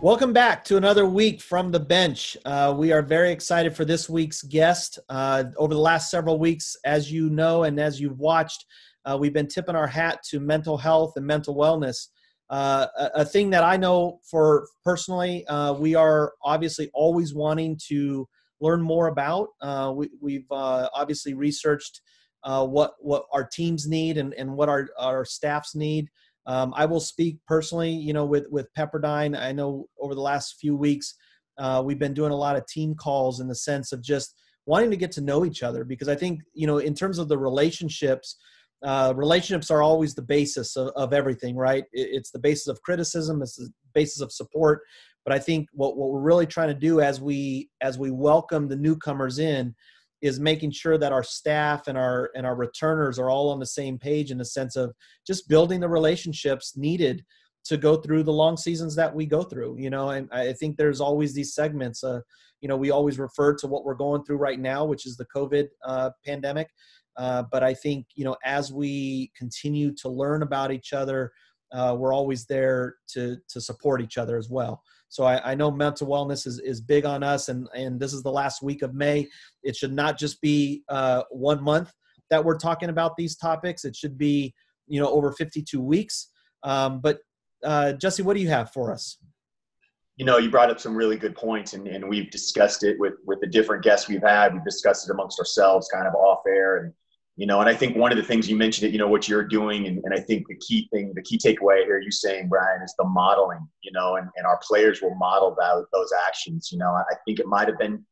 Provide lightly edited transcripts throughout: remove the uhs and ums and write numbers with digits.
Welcome back to another week from the bench. We are very excited for this week's guest. Over the last several weeks, as you know and as you've watched, we've been tipping our hat to mental health and mental wellness. A thing that I know for personally, we are obviously always wanting to learn more about. We've obviously researched what our teams need and what our staffs need. I will speak personally, with Pepperdine. I know over the last few weeks, we've been doing a lot of team calls in the sense of just wanting to get to know each other, because I think, in terms of the relationships are always the basis of everything, right? It's the basis of criticism. It's the basis of support. But I think what we're really trying to do as we welcome the newcomers in is making sure that our staff and our returners are all on the same page in the sense of just building the relationships needed to go through the long seasons that we go through, and I think there's always these segments, we always refer to what we're going through right now, which is the COVID pandemic. But I think, as we continue to learn about each other, we're always there to support each other as well. So I know mental wellness is big on us, and this is the last week of May. It should not just be 1 month that we're talking about these topics. It should be, over 52 weeks. But Jesse, what do you have for us? You brought up some really good points, and we've discussed it with the different guests we've had. We've discussed it amongst ourselves kind of off air. And I think one of the things you mentioned, what you're doing, and I think the key takeaway here, you saying, Brian, is the modeling, and our players will model those actions. I think it might have been,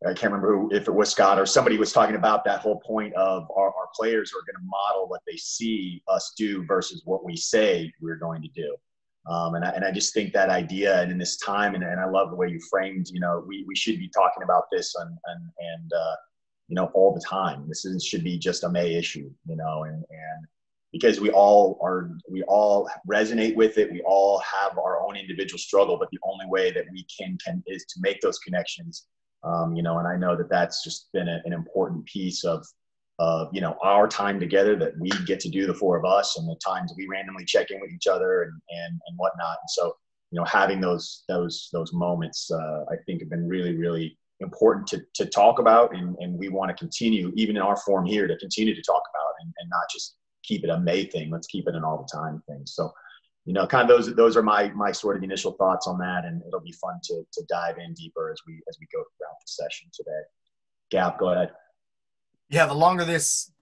I can't remember if it was Scott or somebody was talking about that whole point of our players are going to model what they see us do versus what we say we're going to do. And I just think that idea, and in this time, and I love the way you framed, we should be talking about this and all the time. Should be just a May issue, and because we all resonate with it. We all have our own individual struggle, but the only way that we can is to make those connections, and I know that that's just been an important piece of our time together that we get to do, the four of us, and the times we randomly check in with each other and whatnot. And so, having those moments, I think have been really, really important to talk about, and we want to continue, even in our form here, to continue to talk about and not just keep it a May thing. Let's keep it an all the time thing. So, kind of those are my sort of initial thoughts on that, and it'll be fun to dive in deeper as we go throughout the session today. Gap, go ahead. Yeah, the longer this,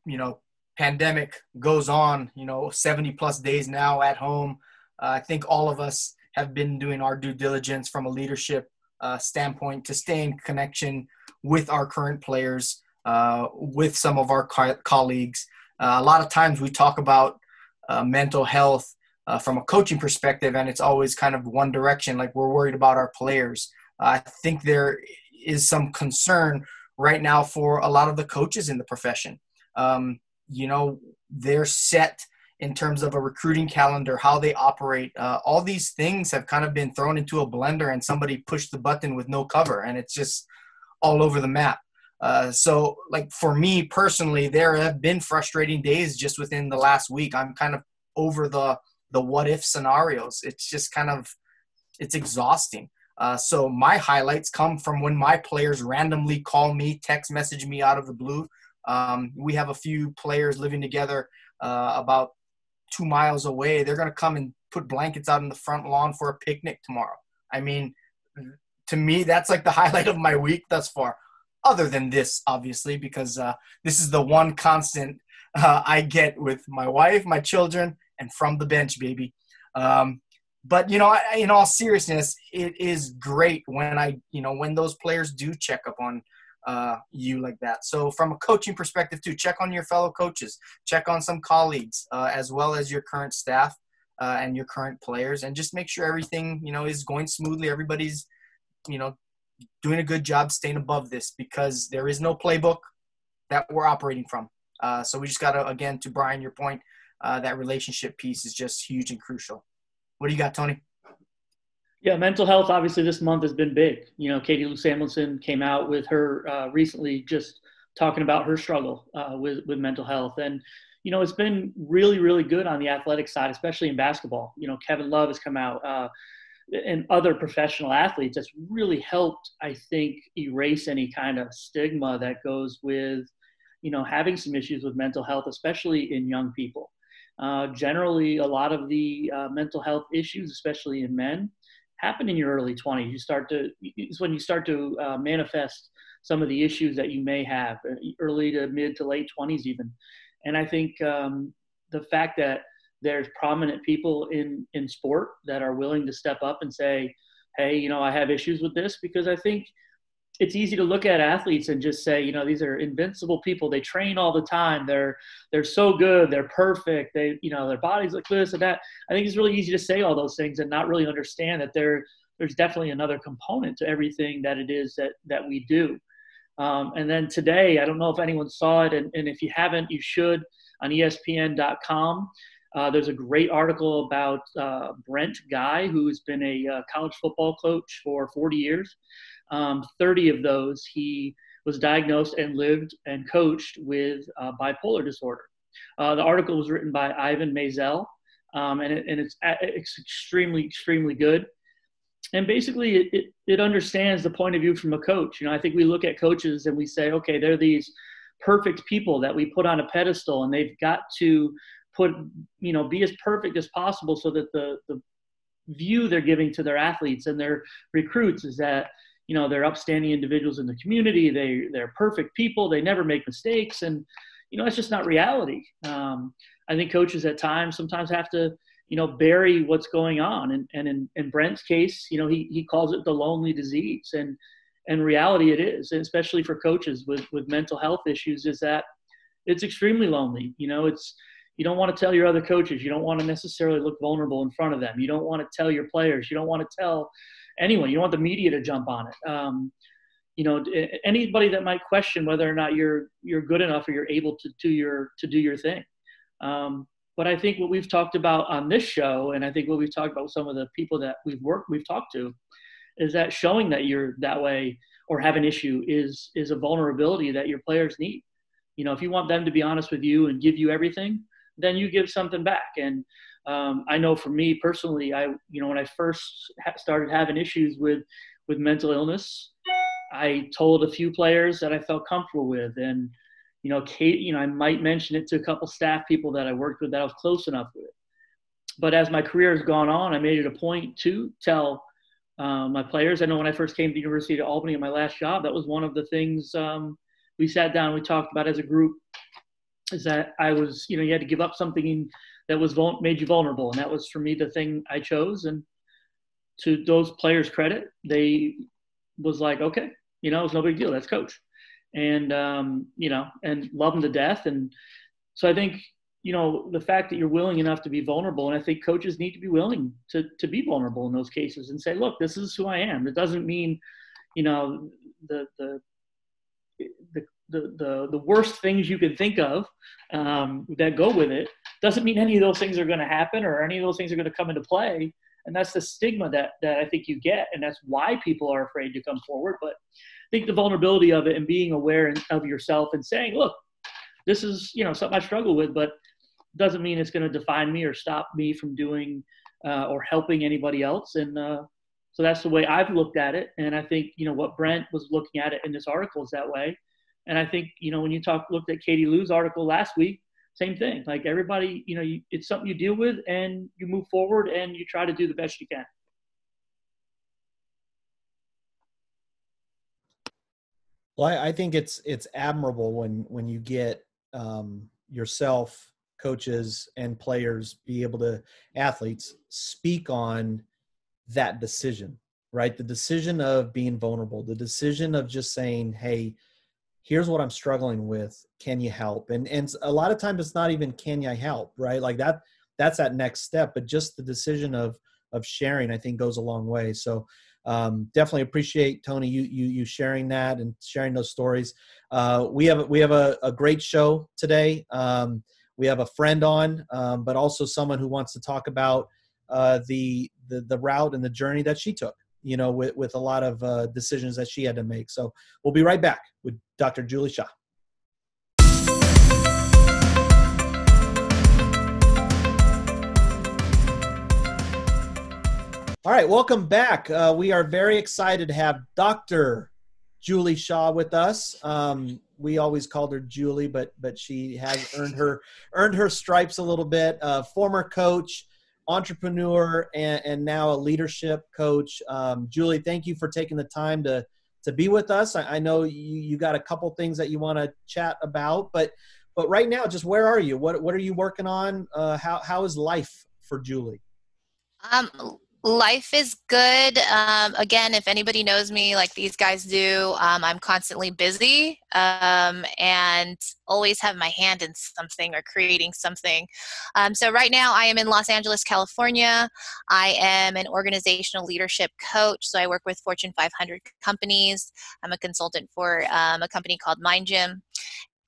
pandemic goes on, 70 plus days now at home, I think all of us have been doing our due diligence from a leadership standpoint to stay in connection with our current players, with some of our colleagues. A lot of times we talk about mental health from a coaching perspective, and it's always kind of one direction, like we're worried about our players. I think there is some concern right now for a lot of the coaches in the profession. They're set in terms of a recruiting calendar, how they operate. All these things have kind of been thrown into a blender, and somebody pushed the button with no cover, and it's just all over the map. So like for me personally, there have been frustrating days just within the last week. I'm kind of over the what if scenarios. It's just it's exhausting. So my highlights come from when my players randomly call me, text message me out of the blue. We have a few players living together about 2 miles away. They're going to come and put blankets out in the front lawn for a picnic tomorrow. I mean, to me, that's like the highlight of my week thus far. Other than this, obviously, because this is the one constant I get with my wife, my children, and from the bench, baby. But, in all seriousness, it is great when when those players do check up on you like that. So from a coaching perspective too, check on your fellow coaches, check on some colleagues, as well as your current staff and your current players, and just make sure everything, is going smoothly. Everybody's, doing a good job staying above this, because there is no playbook that we're operating from. So we just got to, again, to Brian, your point, that relationship piece is just huge and crucial. What do you got, Tony? Yeah, mental health, obviously, this month has been big. Katie Lou Samuelson came out with her recently just talking about her struggle with mental health. And, it's been really, really good on the athletic side, especially in basketball. Kevin Love has come out. and other professional athletes, that's really helped, I think, erase any kind of stigma that goes with, having some issues with mental health, especially in young people. Generally, a lot of the mental health issues, especially in men, happen in your early 20s. It's when you start to manifest some of the issues that you may have, early to mid to late 20s even. And I think the fact that there's prominent people in sport that are willing to step up and say, hey, I have issues with this, because I think it's easy to look at athletes and just say, these are invincible people. They train all the time. They're so good. They're perfect. Their bodies look this and that. I think it's really easy to say all those things and not really understand that there's definitely another component to everything that it is that we do. And then today, I don't know if anyone saw it, and if you haven't, you should, on ESPN.com. There's a great article about Brent Guy, who's been a college football coach for 40 years. 30 of those, he was diagnosed and lived and coached with bipolar disorder. The article was written by Ivan Mazel, and it's extremely, extremely good. And basically, it understands the point of view from a coach. I think we look at coaches and we say, okay, they're these perfect people that we put on a pedestal, and they've got to be as perfect as possible so that the view they're giving to their athletes and their recruits is that, they're upstanding individuals in the community. They're perfect people. They never make mistakes. And, it's just not reality. I think coaches at times sometimes have to, bury what's going on. And in Brent's case, he calls it the lonely disease. And reality it is, and especially for coaches with mental health issues, is that it's extremely lonely. You don't want to tell your other coaches. You don't want to necessarily look vulnerable in front of them. You don't want to tell your players. You don't want to tell anyone. You don't want the media to jump on it. Anybody that might question whether or not you're good enough or you're able to do your thing. But I think what we've talked about on this show, and I think what we've talked about with some of the people that we've talked to, is that showing that you're that way or have an issue is a vulnerability that your players need. If you want them to be honest with you and give you everything, then you give something back. And I know for me personally, when I first started having issues with mental illness, I told a few players that I felt comfortable with. And, Kate, I might mention it to a couple staff people that I worked with that I was close enough with. But as my career has gone on, I made it a point to tell my players. I know when I first came to the University of Albany at my last job, that was one of the things we sat down, we talked about as a group, is that I was, you had to give up something that was made you vulnerable. And that was, for me, the thing I chose. And to those players' credit, they was like, okay, it's no big deal. That's coach. And, and love them to death. And so I think, the fact that you're willing enough to be vulnerable, and I think coaches need to be willing to be vulnerable in those cases and say, look, this is who I am. It doesn't mean, the worst things you can think of that go with it doesn't mean any of those things are going to happen or any of those things are going to come into play. And that's the stigma that I think you get. And that's why people are afraid to come forward. But I think the vulnerability of it and being aware of yourself and saying, look, this is, something I struggle with, but doesn't mean it's going to define me or stop me from doing or helping anybody else. And so that's the way I've looked at it. And I think, what Brent was looking at it in this article is that way. And I think, when you looked at Katie Lou's article last week, same thing. Like everybody, it's something you deal with and you move forward and you try to do the best you can. Well, I think it's admirable when you get yourself, coaches and players be able to, athletes, speak on that decision, right? The decision of being vulnerable, the decision of just saying, hey, here's what I'm struggling with. Can you help? And a lot of times it's not even, can you help, right? Like that's that next step, but just the decision of sharing, I think goes a long way. So definitely appreciate, Tony, you sharing that and sharing those stories. We have a great show today. We have a friend on, but also someone who wants to talk about the route and the journey that she took, with a lot of decisions that she had to make. So we'll be right back with Dr. Julie Shaw. All right, welcome back. We are very excited to have Dr. Julie Shaw with us. We always called her Julie, but she has earned her stripes a little bit. Former coach, entrepreneur, and now a leadership coach. Julie, thank you for taking the time to be with us. I know you got a couple things that you want to chat about, but right now, just where are you? What are you working on? How is life for Julie? Life is good. Again, if anybody knows me like these guys do, I'm constantly busy and always have my hand in something or creating something. So right now I am in Los Angeles, California. I am an organizational leadership coach. So I work with Fortune 500 companies. I'm a consultant for a company called Mind Gym.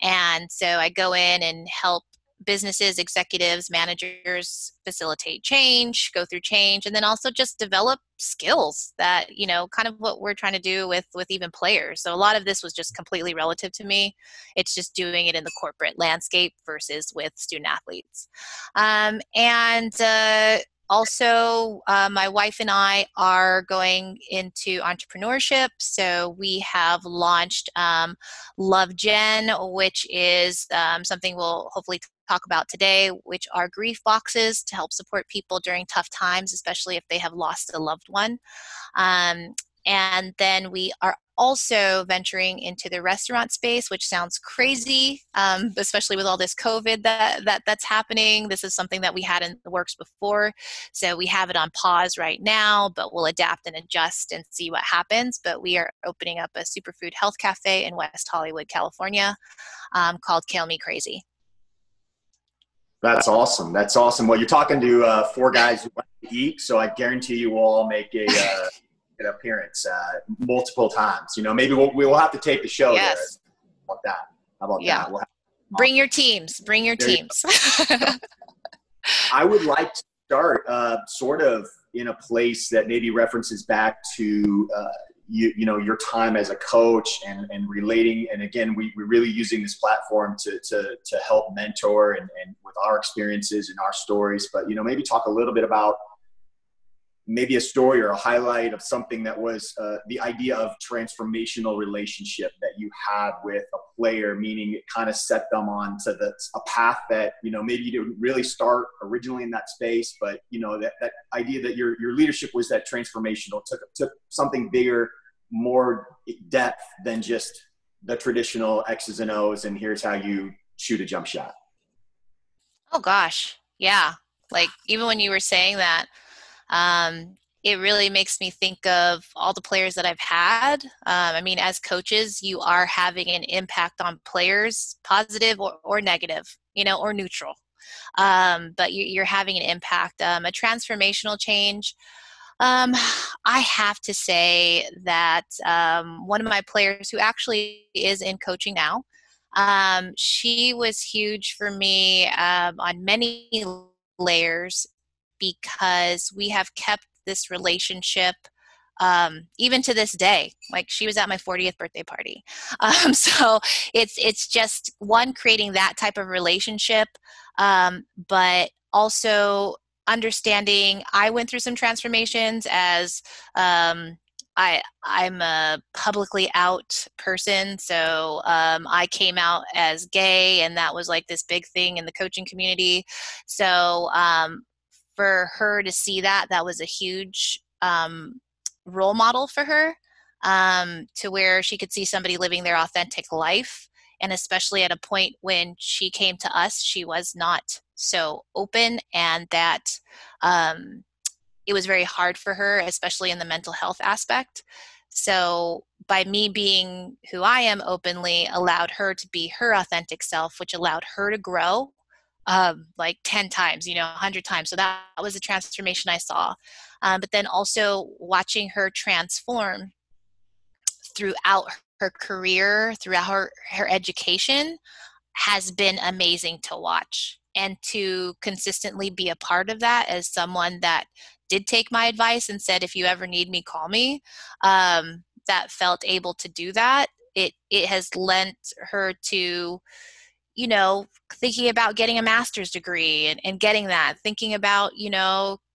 And so I go in and help businesses, executives, managers facilitate change, go through change, and then also just develop skills that, kind of what we're trying to do with even players. So a lot of this was just completely relative to me. It's just doing it in the corporate landscape versus with student athletes. Also, my wife and I are going into entrepreneurship. So we have launched Love Gen, which is something we'll hopefully talk about today, which are grief boxes to help support people during tough times, especially if they have lost a loved one. And then we are also venturing into the restaurant space, which sounds crazy, especially with all this COVID that's happening. This is something that we had in the works before. So we have it on pause right now, but we'll adapt and adjust and see what happens. But we are opening up a superfood health cafe in West Hollywood, California, called Kale Me Crazy. That's awesome. That's awesome. Well, you're talking to four guys who like to eat, so I guarantee you will all make an appearance multiple times. Maybe we'll have to take the show there. How about that? How about that? We'll Bring your teams. Bring your teams. I would like to start sort of in a place that maybe references back to your time as a coach and relating. And again, we're really using this platform to help mentor and with our experiences and our stories, but, maybe talk a little bit about maybe a story or a highlight of something that was the idea of transformational relationship that you had with a player, meaning it kind of set them on to a path that, maybe you didn't really start originally in that space, but, that idea that your leadership was that transformational, took something bigger, more depth than just the traditional X's and O's and here's how you shoot a jump shot. Oh gosh. Yeah. Like even when you were saying that, it really makes me think of all the players that I've had. As coaches, you are having an impact on players, positive or negative, or neutral. But you're having an impact, a transformational change. I have to say that one of my players who actually is in coaching now, she was huge for me on many layers because we have kept this relationship even to this day. Like she was at my 40th birthday party. So it's just one, creating that type of relationship, but also understanding I went through some transformations as I'm a publicly out person. So I came out as gay, and that was like this big thing in the coaching community. So for her to see that was a huge role model for her, to where she could see somebody living their authentic life. And especially at a point when she came to us, she was not so open, and that it was very hard for her, especially in the mental health aspect. So by me being who I am openly allowed her to be her authentic self, which allowed her to grow like 10 times, 100 times. So that was a transformation I saw. But then also watching her transform throughout her career, throughout her education, has been amazing to watch. And to consistently be a part of that as someone that did take my advice and said, if you ever need me, call me, that felt able to do that. It has lent her to thinking about getting a master's degree and getting that, thinking about,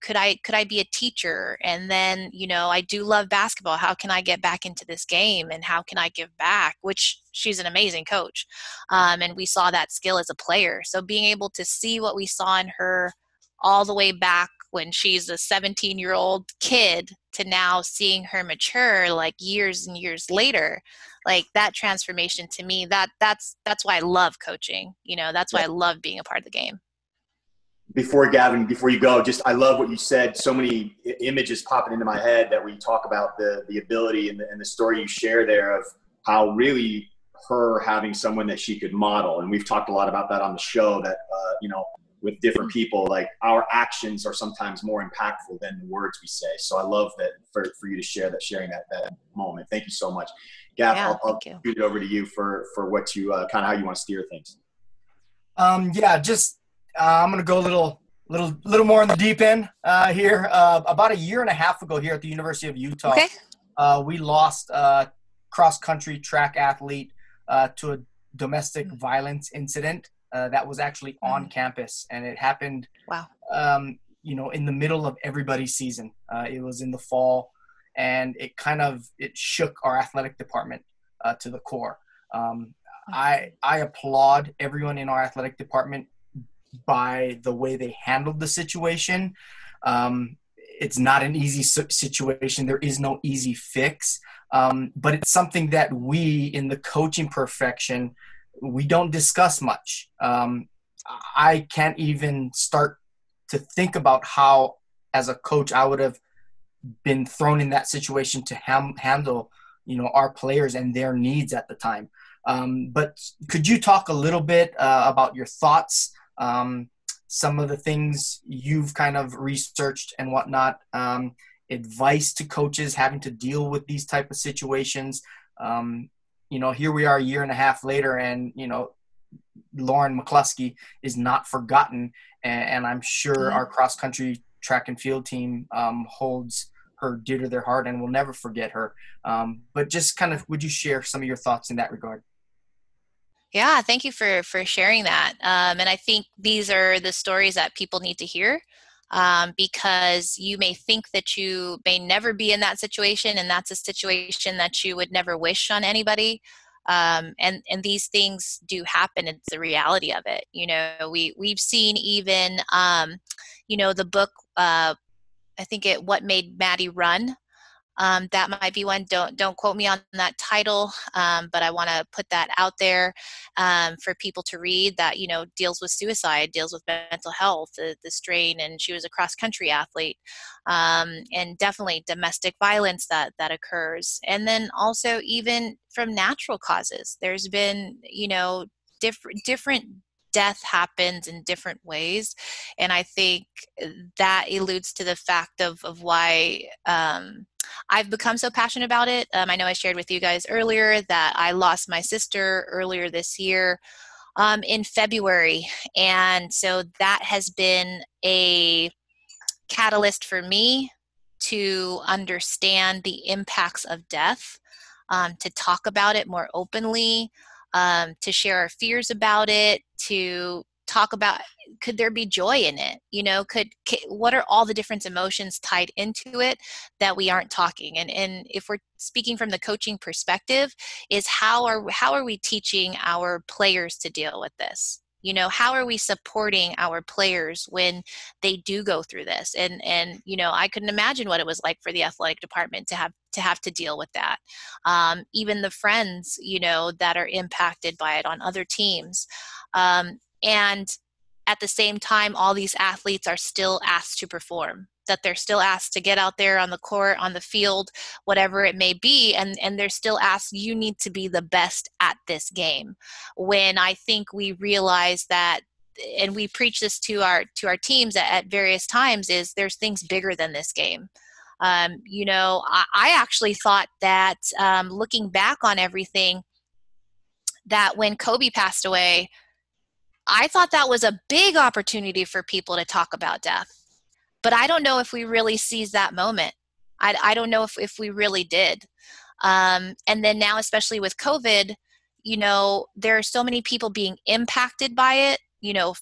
could I be a teacher? And then, I do love basketball. How can I get back into this game, and how can I give back? Which she's an amazing coach. And we saw that skill as a player. So being able to see what we saw in her all the way back when she's a 17-year-old kid to now seeing her mature like years and years later, like that transformation to me, that's why I love coaching. That's why I love being a part of the game. Gavin, before you go, I love what you said. So many images popping into my head that we talk about the ability and the story you share there of how really her having someone that she could model. And we've talked a lot about that on the show that, with different people, like our actions are sometimes more impactful than the words we say. So I love that for you to sharing that moment. Thank you so much. Gav, Yeah, I'll shoot it over to you for what you kind of how you want to steer things. I'm going to go a little more in the deep end here. About a year and a half ago here at the University of Utah, okay. We lost a cross-country track athlete to a domestic violence incident that was actually on campus, and it happened, wow, in the middle of everybody's season. It was in the fall, and it shook our athletic department to the core. I applaud everyone in our athletic department by the way they handled the situation. It's not an easy situation. There is no easy fix, but it's something that we in the coaching perfection, we don't discuss much. I can't even start to think about how, as a coach, I would have been thrown in that situation to handle, our players and their needs at the time. But could you talk a little bit about your thoughts, some of the things you've kind of researched and whatnot, advice to coaches having to deal with these type of situations? Here we are a year and a half later, and, Lauren McCluskey is not forgotten. And I'm sure our cross-country track and field team holds her dear to their heart and will never forget her. But just kind of, would you share some of your thoughts in that regard? Yeah, thank you for sharing that. And I think these are the stories that people need to hear, because you may think that you may never be in that situation, and that's a situation that you would never wish on anybody. And these things do happen. It's the reality of it. We've seen even, the book, I think What Made Maddie Run. That might be one. Don't quote me on that title, but I want to put that out there for people to read. That deals with suicide, deals with mental health, the strain, and she was a cross country athlete, and definitely domestic violence that occurs, and then also even from natural causes. There's been different death happens in different ways, and I think that alludes to the fact of why I've become so passionate about it. I know I shared with you guys earlier that I lost my sister earlier this year in February. And so that has been a catalyst for me to understand the impacts of death, to talk about it more openly, to share our fears about it, to talk about, could there be joy in it? What are all the different emotions tied into it that we aren't talking? And if we're speaking from the coaching perspective, is how are we teaching our players to deal with this? How are we supporting our players when they do go through this? And I couldn't imagine what it was like for the athletic department to have to deal with that. Even the friends, that are impacted by it on other teams. And at the same time, all these athletes are still asked to perform, that they're still asked to get out there on the court, on the field, whatever it may be. And they're still asked, you need to be the best at this game. When I think we realize that, and we preach this to our teams at various times, is there's things bigger than this game. I actually thought that, looking back on everything, that when Kobe passed away, I thought that was a big opportunity for people to talk about death. But I don't know if we really seized that moment. I don't know if we really did. And then now, especially with COVID, there are so many people being impacted by it,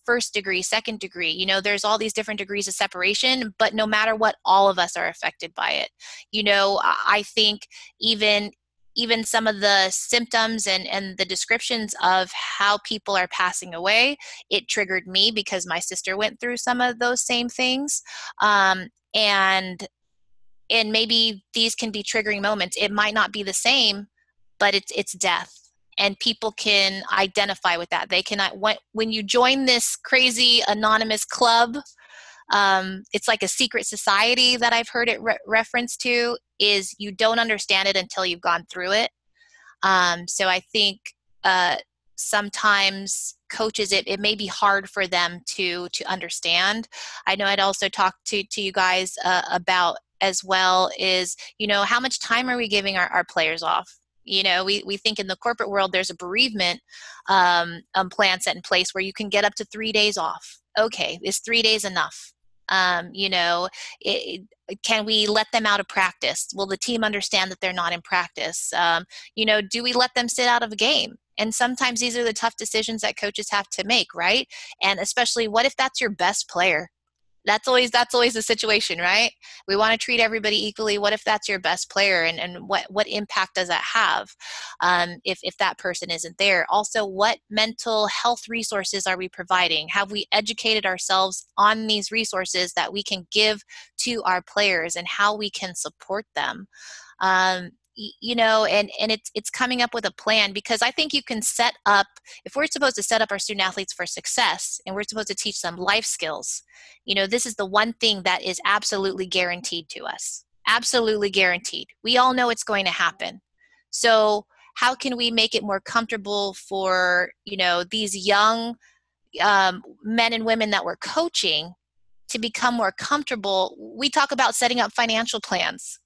first degree, second degree, there's all these different degrees of separation, but no matter what, all of us are affected by it. I think even some of the symptoms and the descriptions of how people are passing away, it triggered me because my sister went through some of those same things. And maybe these can be triggering moments. It might not be the same, but it's death. And people can identify with that. They can, when you join this crazy anonymous club, it's like a secret society that I've heard it referenced to, is you don't understand it until you've gone through it. So I think sometimes coaches, it may be hard for them to understand. I know I'd also talked to you guys about as well is, how much time are we giving our players off? We think in the corporate world, there's a bereavement plan set in place where you can get up to 3 days off. Okay, is 3 days enough? Can we let them out of practice? Will the team understand that they're not in practice? Do we let them sit out of a game? And sometimes these are the tough decisions that coaches have to make, right? And especially, what if that's your best player? That's always the situation, right? We want to treat everybody equally. What if that's your best player, and what impact does that have if that person isn't there? Also, what mental health resources are we providing? Have we educated ourselves on these resources that we can give to our players and how we can support them? And it's coming up with a plan, because I think you can set up, if we're supposed to set up our student athletes for success and we're supposed to teach them life skills, this is the one thing that is absolutely guaranteed to us. Absolutely guaranteed. We all know it's going to happen. So how can we make it more comfortable for, these young men and women that we're coaching to become more comfortable? We talk about setting up financial plans.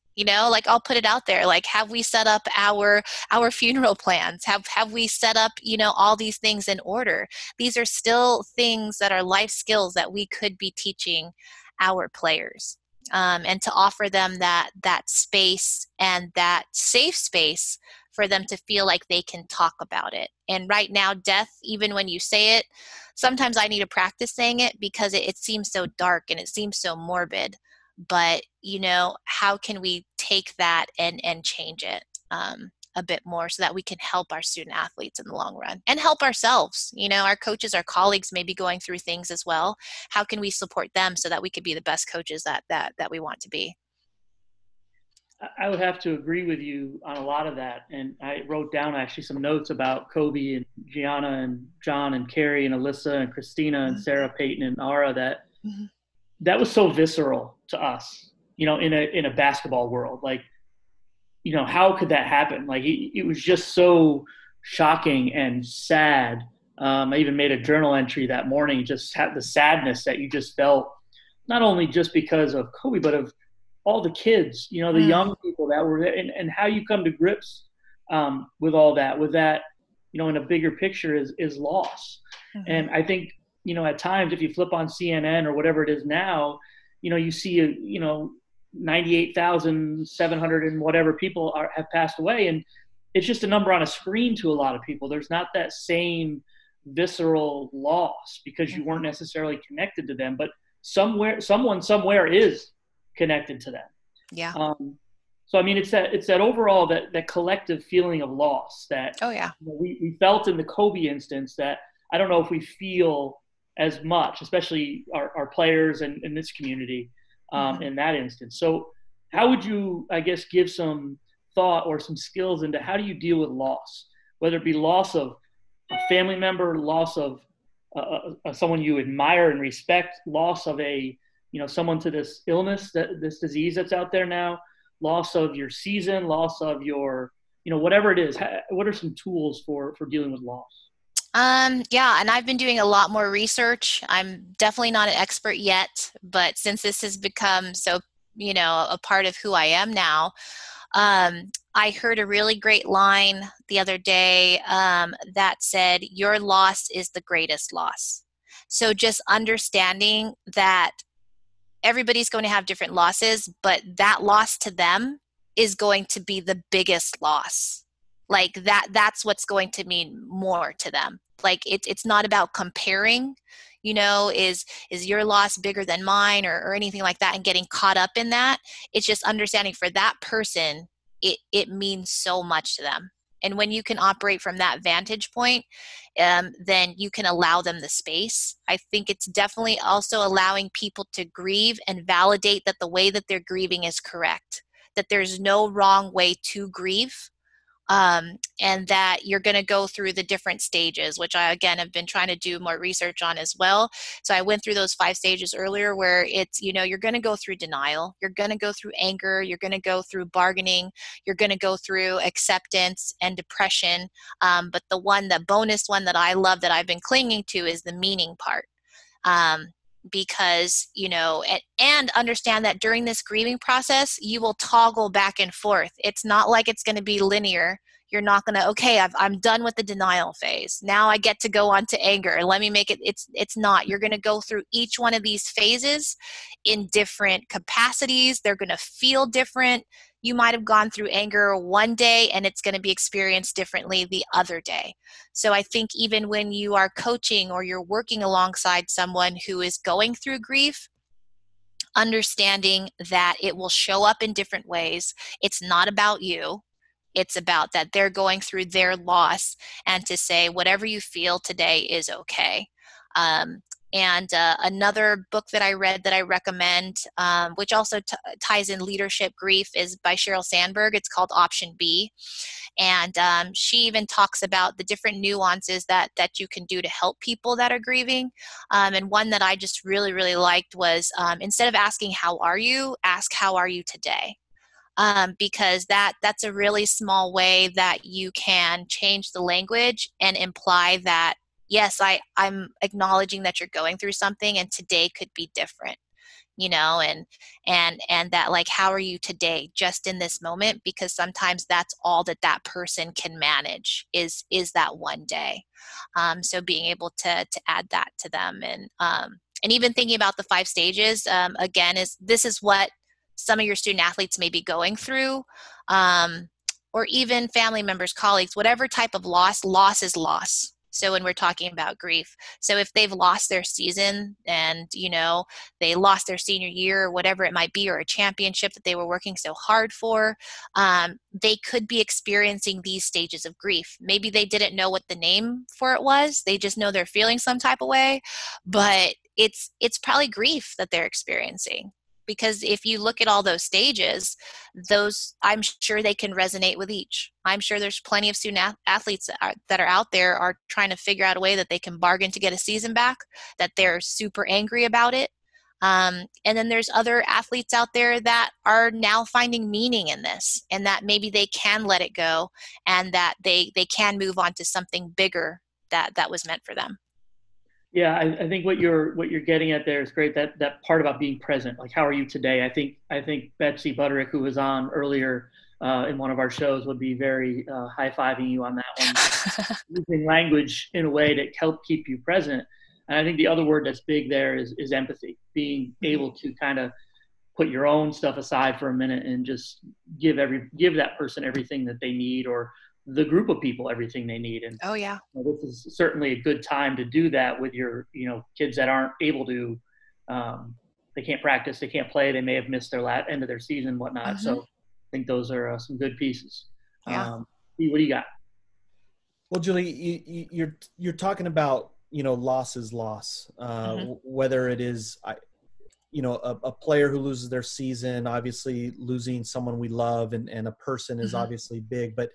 I'll put it out there, have we set up our funeral plans? Have we set up, all these things in order? These are still things that are life skills that we could be teaching our players, and to offer them that space and that safe space for them to feel like they can talk about it. And right now, death, even when you say it, sometimes I need to practice saying it because it seems so dark and it seems so morbid. But, how can we take that and change it a bit more so that we can help our student athletes in the long run and help ourselves? Our coaches, our colleagues may be going through things as well. How can we support them so that we could be the best coaches that we want to be? I would have to agree with you on a lot of that. And I wrote down actually some notes about Kobe and Gianna and John and Carrie and Alyssa and Christina and Sarah, Peyton and Ara, that was so visceral to us, in a basketball world. How could that happen? It was just so shocking and sad. I even made a journal entry that morning, just had the sadness that you just felt, not only just because of Kobe, but of all the kids, the young people that were there, and how you come to grips with all that, in a bigger picture is loss. Mm-hmm. And I think, at times, if you flip on CNN or whatever it is now, you see, 98,700 and whatever people have passed away. And it's just a number on a screen to a lot of people. There's not that same visceral loss because you weren't necessarily connected to them, but someone somewhere is connected to them. Yeah. So, I mean, it's that overall, that collective feeling of loss that we felt in the Kobe instance that I don't know if we feel as much, especially our players and in this community in that instance. So how would you, I guess, give some thought or some skills into how do you deal with loss, whether it be loss of a family member, loss of someone you admire and respect, loss of someone to this illness, this disease that's out there now, loss of your season, loss of your, whatever it is. What are some tools for dealing with loss? Yeah, and I've been doing a lot more research. I'm definitely not an expert yet, but since this has become so, a part of who I am now, I heard a really great line the other day that said, your loss is the greatest loss. So just understanding that everybody's going to have different losses, but that loss to them is going to be the biggest loss. Like that's what's going to mean more to them. Like it's not about comparing, you know, is your loss bigger than mine or anything like that and getting caught up in that. It's just understanding for that person, it means so much to them. And when you can operate from that vantage point, then you can allow them the space. I think it's definitely also allowing people to grieve and validate that the way that they're grieving is correct, that there's no wrong way to grieve. And that you're going to go through the different stages, which I, again, have been trying to do more research on as well. So I went through those 5 stages earlier where it's, you know, you're going to go through denial, you're going to go through anger, you're going to go through bargaining, you're going to go through acceptance and depression. But the bonus one that I love that I've been clinging to is the meaning part. Because, you know, and understand that during this grieving process, you will toggle back and forth. It's not like it's going to be linear. You're not going to, okay, I'm done with the denial phase. Now I get to go on to anger and let me make it. It's not. You're going to go through each one of these phases in different capacities. They're going to feel different. You might have gone through anger one day and it's going to be experienced differently the other day. So I think even when you are coaching or you're working alongside someone who is going through grief, understanding that it will show up in different ways. It's not about you. It's about that they're going through their loss, and to say whatever you feel today is okay. And another book that I read that I recommend, which also ties in leadership grief, is by Sheryl Sandberg. It's called Option B. And she even talks about the different nuances that you can do to help people that are grieving. And one that I just really, really liked was instead of asking, how are you? Ask, how are you today? Because that's a really small way that you can change the language and imply that, yes, I'm acknowledging that you're going through something and today could be different, you know, and that, like, how are you today just in this moment? Because sometimes that's all that person can manage is that one day. So being able to add that to them, and even thinking about the 5 stages, again, this is what some of your student athletes may be going through, or even family members, colleagues, whatever type of loss is loss. So when we're talking about grief, so if they've lost their season and, you know, they lost their senior year or whatever it might be, or a championship that they were working so hard for, they could be experiencing these stages of grief. Maybe they didn't know what the name for it was. They just know they're feeling some type of way, but it's probably grief that they're experiencing. Because if you look at all those stages, I'm sure they can resonate with each. I'm sure there's plenty of student athletes that are out there are trying to figure out a way that they can bargain to get a season back, that they're super angry about it. And then there's other athletes out there that are now finding meaning in this, and that maybe they can let it go, and that they can move on to something bigger that was meant for them. Yeah, I think what you're getting at there is great. That part about being present, like how are you today? I think Betsy Butterick, who was on earlier in one of our shows, would be very high-fiving you on that one. Using language in a way to help keep you present. And I think the other word that's big there is empathy. Being able to kind of put your own stuff aside for a minute and just give that person everything that they need, or the group of people everything they need. And oh yeah, this is certainly a good time to do that with your, you know, kids that aren't able to, they can't practice, they can't play, they may have missed their end of their season and whatnot. Mm-hmm. So I think those are some good pieces. Yeah. What do you got? Well, Julie, you're talking about, you know, loss is loss, whether it is, you know, a player who loses their season, obviously losing someone we love, and a person is obviously big, but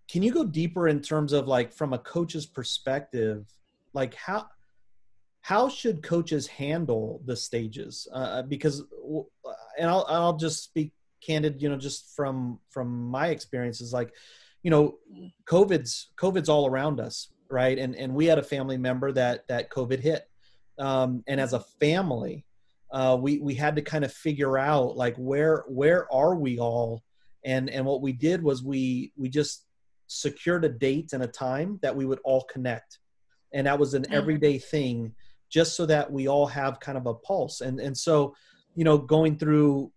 can you go deeper in terms of, like, from a coach's perspective, like how should coaches handle the stages? Because, and I'll just speak candid, you know, just from my experiences, like, you know, COVID's all around us, right? And we had a family member that COVID hit, and as a family, we had to kind of figure out, like, where are we all, and what we did was we just secured a date and a time that we would all connect. And that was an everyday thing, just so that we all have kind of a pulse. And so, you know, going through,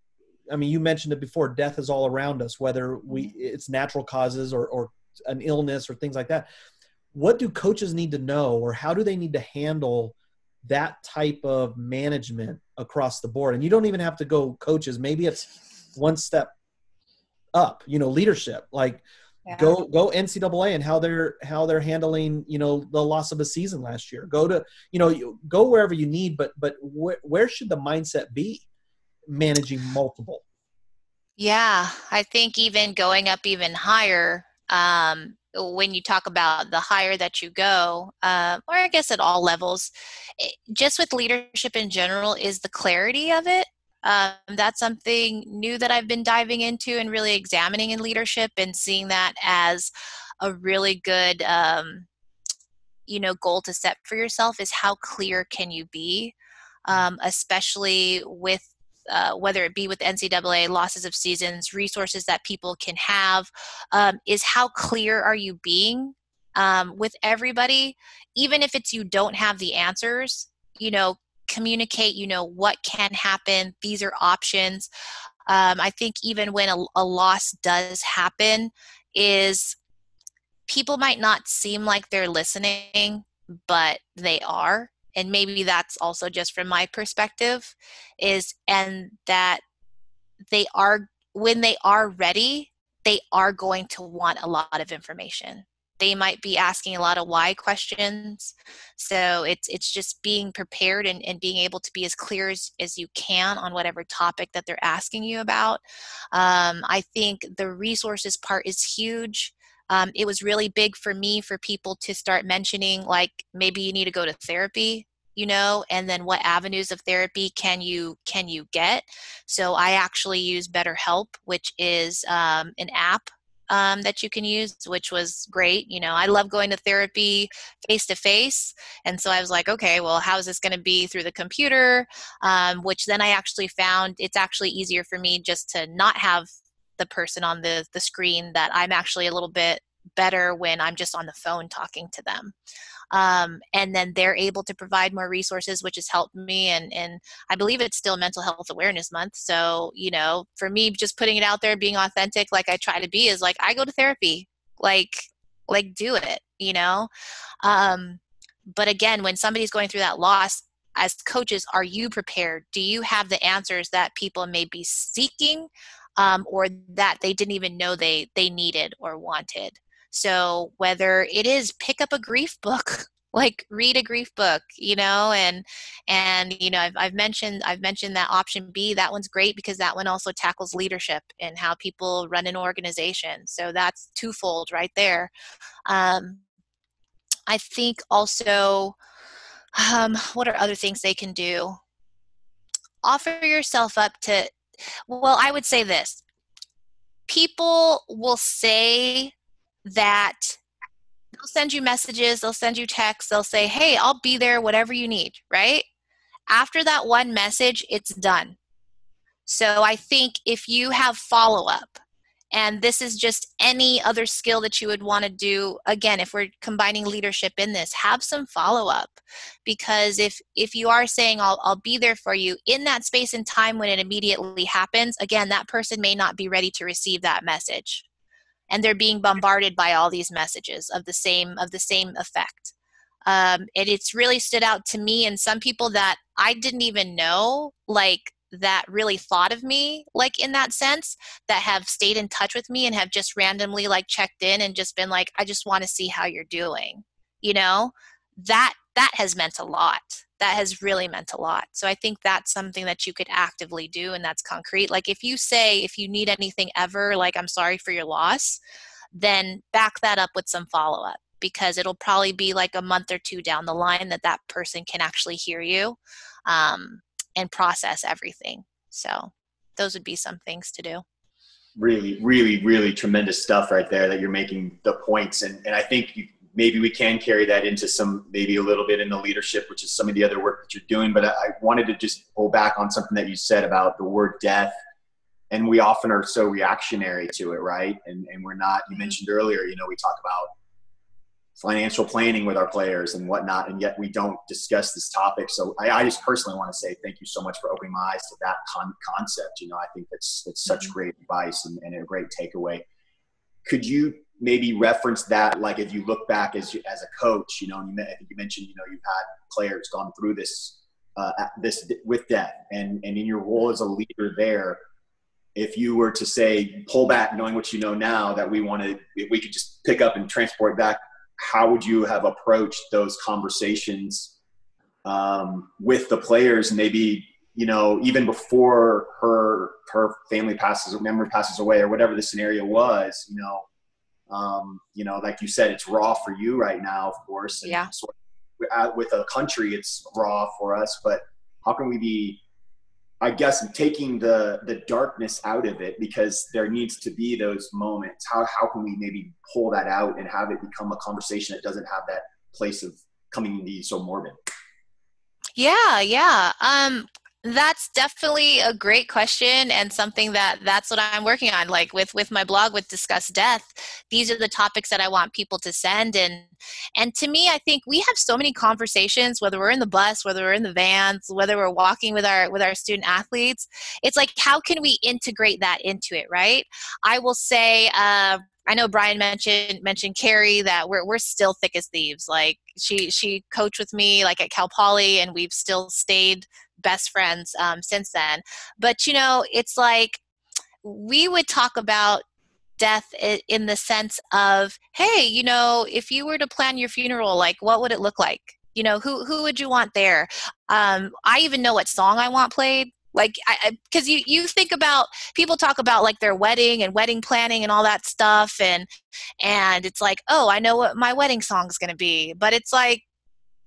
I mean, you mentioned it before, death is all around us, whether it's natural causes or an illness or things like that. What do coaches need to know, or how do they need to handle that type of management across the board? And you don't even have to go coaches. Maybe it's one step up, leadership, like go NCAA and how they're handling, the loss of a season last year. Go to, go wherever you need, but where should the mindset be managing multiple? Yeah, I think even going up even higher, when you talk about the higher that you go, or I guess at all levels, just with leadership in general, is the clarity of it. That's something new that I've been diving into and really examining in leadership, and seeing that as a really good, goal to set for yourself, is how clear can you be, especially with whether it be with NCAA, losses of seasons, resources that people can have, is how clear are you being with everybody, even if it's you don't have the answers, communicate, what can happen. These are options. I think even when a loss does happen, is people might not seem like they're listening, but they are. And maybe that's also just from my perspective, and that they are, when they are ready, they are going to want a lot of information. They might be asking a lot of why questions. So it's just being prepared and being able to be as clear as you can on whatever topic that they're asking you about. I think the resources part is huge. It was really big for me for people to start mentioning, like, maybe you need to go to therapy, and then what avenues of therapy can you get. So I actually use BetterHelp, which is an app that you can use, which was great. I love going to therapy face to face. And so I was like, okay, well, how is this going to be through the computer? Which then I actually found it's actually easier for me just to not have the person on the screen, that I'm actually a little bit better when I'm just on the phone talking to them. And then they're able to provide more resources, which has helped me. And I believe it's still Mental Health Awareness Month. So, for me, just putting it out there, being authentic, like I try to be, is like, I go to therapy, like do it, But again, when somebody's going through that loss, as coaches, are you prepared? Do you have the answers that people may be seeking, or that they didn't even know they needed or wanted? So whether it is pick up a grief book, like read a grief book, and I've mentioned that option B. That one's great because that one also tackles leadership and how people run an organization. So that's twofold right there. I think also, what are other things they can do? Offer yourself up to, well, I would say this. People will say that they'll send you messages, they'll send you texts, they'll say, hey, I'll be there, whatever you need, right? After that one message, it's done. So I think if you have follow-up, and this is just any other skill that you would want to do, again, if we're combining leadership in this, have some follow-up. Because if you are saying, I'll be there for you, in that space and time when it immediately happens, again, that person may not be ready to receive that message. And they're being bombarded by all these messages of the same effect. And it's really stood out to me, and some people that I didn't even know, like, that really thought of me, like, in that sense, that have stayed in touch with me and have just randomly, like, checked in and just been like, I just want to see how you're doing. That has meant a lot. That has really meant a lot. So I think that's something that you could actively do, and that's concrete. Like, if you say, if you need anything ever, like, I'm sorry for your loss, then back that up with some follow-up, because it'll probably be like a month or two down the line that person can actually hear you and process everything. So those would be some things to do. Really, really, really tremendous stuff right there that you're making the points. And I think maybe we can carry that into maybe a little bit in the leadership, which is some of the other work that you're doing. But I wanted to just pull back on something that you said about the word death. And we often are so reactionary to it, right? And we're not, you mentioned earlier, we talk about financial planning with our players and whatnot, and yet we don't discuss this topic. So I just personally want to say thank you so much for opening my eyes to that concept. I think that's such great advice and a great takeaway. Could you maybe reference that, like if you look back as a coach, and I think you mentioned, you've had players gone through this with death, and in your role as a leader there, if you were to say, pull back, knowing what you know now, that if we could just pick up and transport back, how would you have approached those conversations with the players, maybe, even before her family memory passes away, or whatever the scenario was, like you said, it's raw for you right now, of course. And yeah. With a country, it's raw for us, but how can we be, I guess, taking the darkness out of it, because there needs to be those moments. How can we maybe pull that out and have it become a conversation that doesn't have that place of coming to be so morbid? Yeah. That's definitely a great question, and something that's what I'm working on. Like with my blog, with Discuss Death, these are the topics that I want people to send. And to me, I think we have so many conversations, whether we're in the bus, whether we're in the vans, whether we're walking with our student athletes. It's like, how can we integrate that into it, right? I will say, I know Brian mentioned Carrie, that we're still thick as thieves. Like she coached with me like at Cal Poly, and we've still stayed best friends since then. But it's like we would talk about death in the sense of, hey, if you were to plan your funeral, like what would it look like? Who would you want there? I even know what song I want played. Like, because you think about, people talk about like their wedding and wedding planning and all that stuff, and it's like, oh, I know what my wedding song is going to be. But it's like,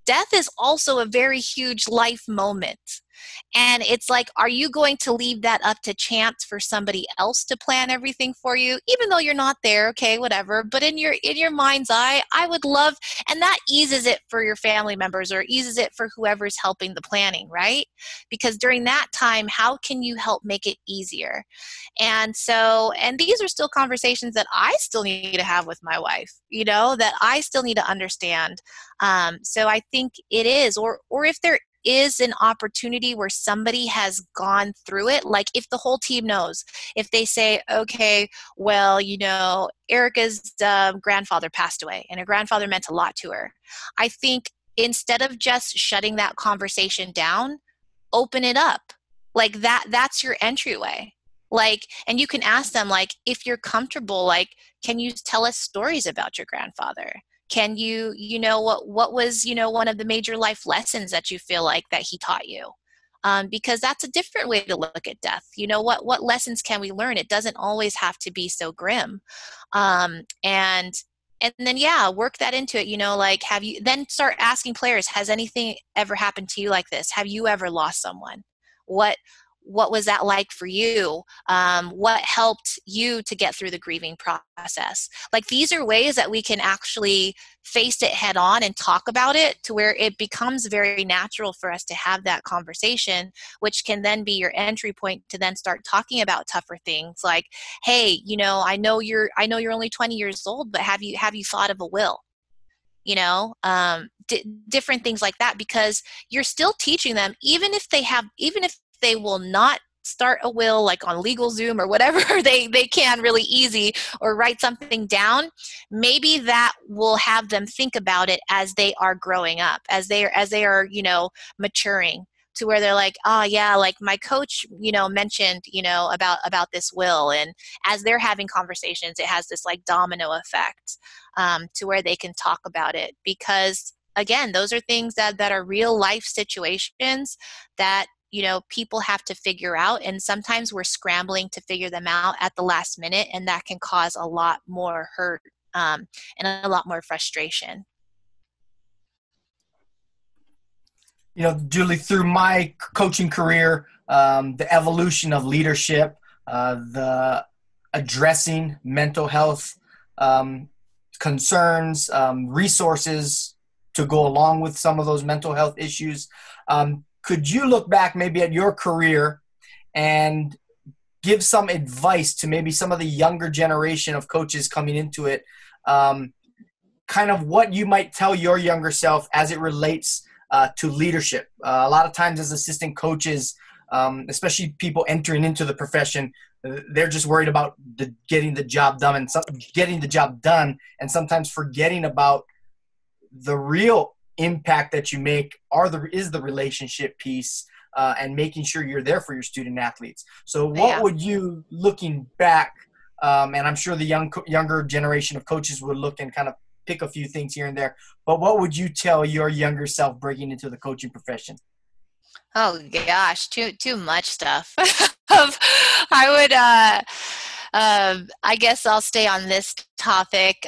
death is also a very huge life moment. And it's like, are you going to leave that up to chance for somebody else to plan everything for you, even though you're not there? Okay, whatever. But in your mind's eye, I would love, and that eases it for your family members, or eases it for whoever's helping the planning, right? Because during that time, how can you help make it easier? And these are still conversations that I still need to have with my wife, that I still need to understand. So I think it is, or if there is an opportunity where somebody has gone through it, like if the whole team knows, if they say, okay, well, Erica's grandfather passed away, and her grandfather meant a lot to her. I think instead of just shutting that conversation down, open it up. Like that's your entryway. Like, and you can ask them, like, if you're comfortable, like, can you tell us stories about your grandfather? Can you, what was, one of the major life lessons that you feel like that he taught you? Because that's a different way to look at death. What lessons can we learn? It doesn't always have to be so grim. And then, work that into it, like, then start asking players, has anything ever happened to you like this? Have you ever lost someone? What was that like for you? What helped you to get through the grieving process? Like, these are ways that we can actually face it head on and talk about it, to where it becomes very natural for us to have that conversation, which can then be your entry point to then start talking about tougher things. Like, hey, I know you're only 20 years old, but have you thought of a will? Different things like that, because you're still teaching them, even if they will not start a will, like on LegalZoom or whatever they can really easy, or write something down, maybe that will have them think about it as they are growing up, as they are maturing, to where they're like, oh yeah, like my coach mentioned about this will, and as they're having conversations, it has this like domino effect, to where they can talk about it. Because again, those are things that are real life situations that people have to figure out, and sometimes we're scrambling to figure them out at the last minute, and that can cause a lot more hurt and a lot more frustration. Julie, through my coaching career, the evolution of leadership, the addressing mental health concerns, resources to go along with some of those mental health issues, could you look back maybe at your career and give some advice to maybe some of the younger generation of coaches coming into it, kind of what you might tell your younger self as it relates to leadership? A lot of times as assistant coaches, especially people entering into the profession, They're just worried about getting the job done and sometimes forgetting about the real impact that you make is the relationship piece, and making sure you're there for your student athletes. So what would you, looking back, and I'm sure the younger generation of coaches would look and kind of pick a few things here and there, but what would you tell your younger self breaking into the coaching profession? Oh gosh, too much stuff. I would, I guess I'll stay on this topic.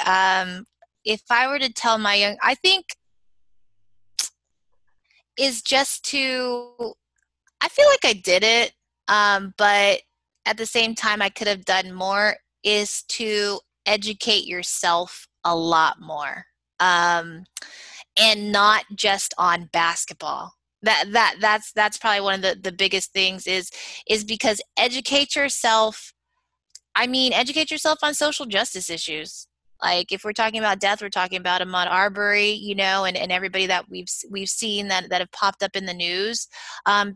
If I were to tell I think is just I feel like I did it, but at the same time I could have done more, is to educate yourself a lot more, and not just on basketball. That's probably one of the biggest things is because educate yourself on social justice issues. Like if we're talking about death, we're talking about Ahmaud Arbery, and everybody that we've seen that have popped up in the news,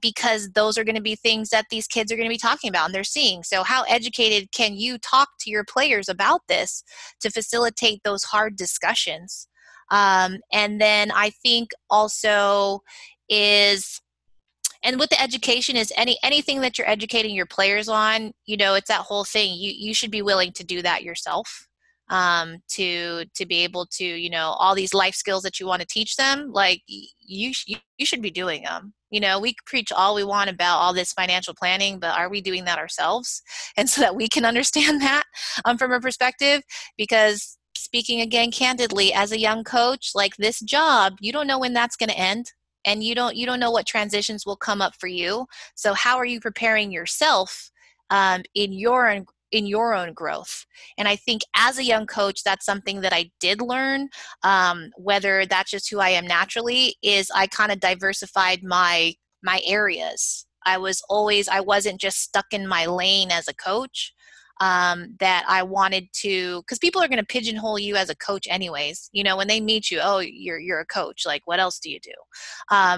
because those are going to be things that these kids are going to be talking about and they're seeing. So how educated can you talk to your players about this to facilitate those hard discussions? And then I think also and with the education is anything that you're educating your players on, it's that whole thing. You should be willing to do that yourself, to be able to, all these life skills that you want to teach them, like you should be doing them. We preach all we want about all this financial planning, but are we doing that ourselves? And so that we can understand that, from a perspective, because speaking again candidly, as a young coach, like this job, you don't know when that's going to end. And you don't know what transitions will come up for you. So how are you preparing yourself, in your own growth? And I think as a young coach, that's something that I did learn, whether that's just who I am naturally, is I kind of diversified my areas. I wasn't just stuck in my lane as a coach. That I wanted to, because people are going to pigeonhole you as a coach anyways. When they meet you, oh, you're a coach. Like, what else do you do?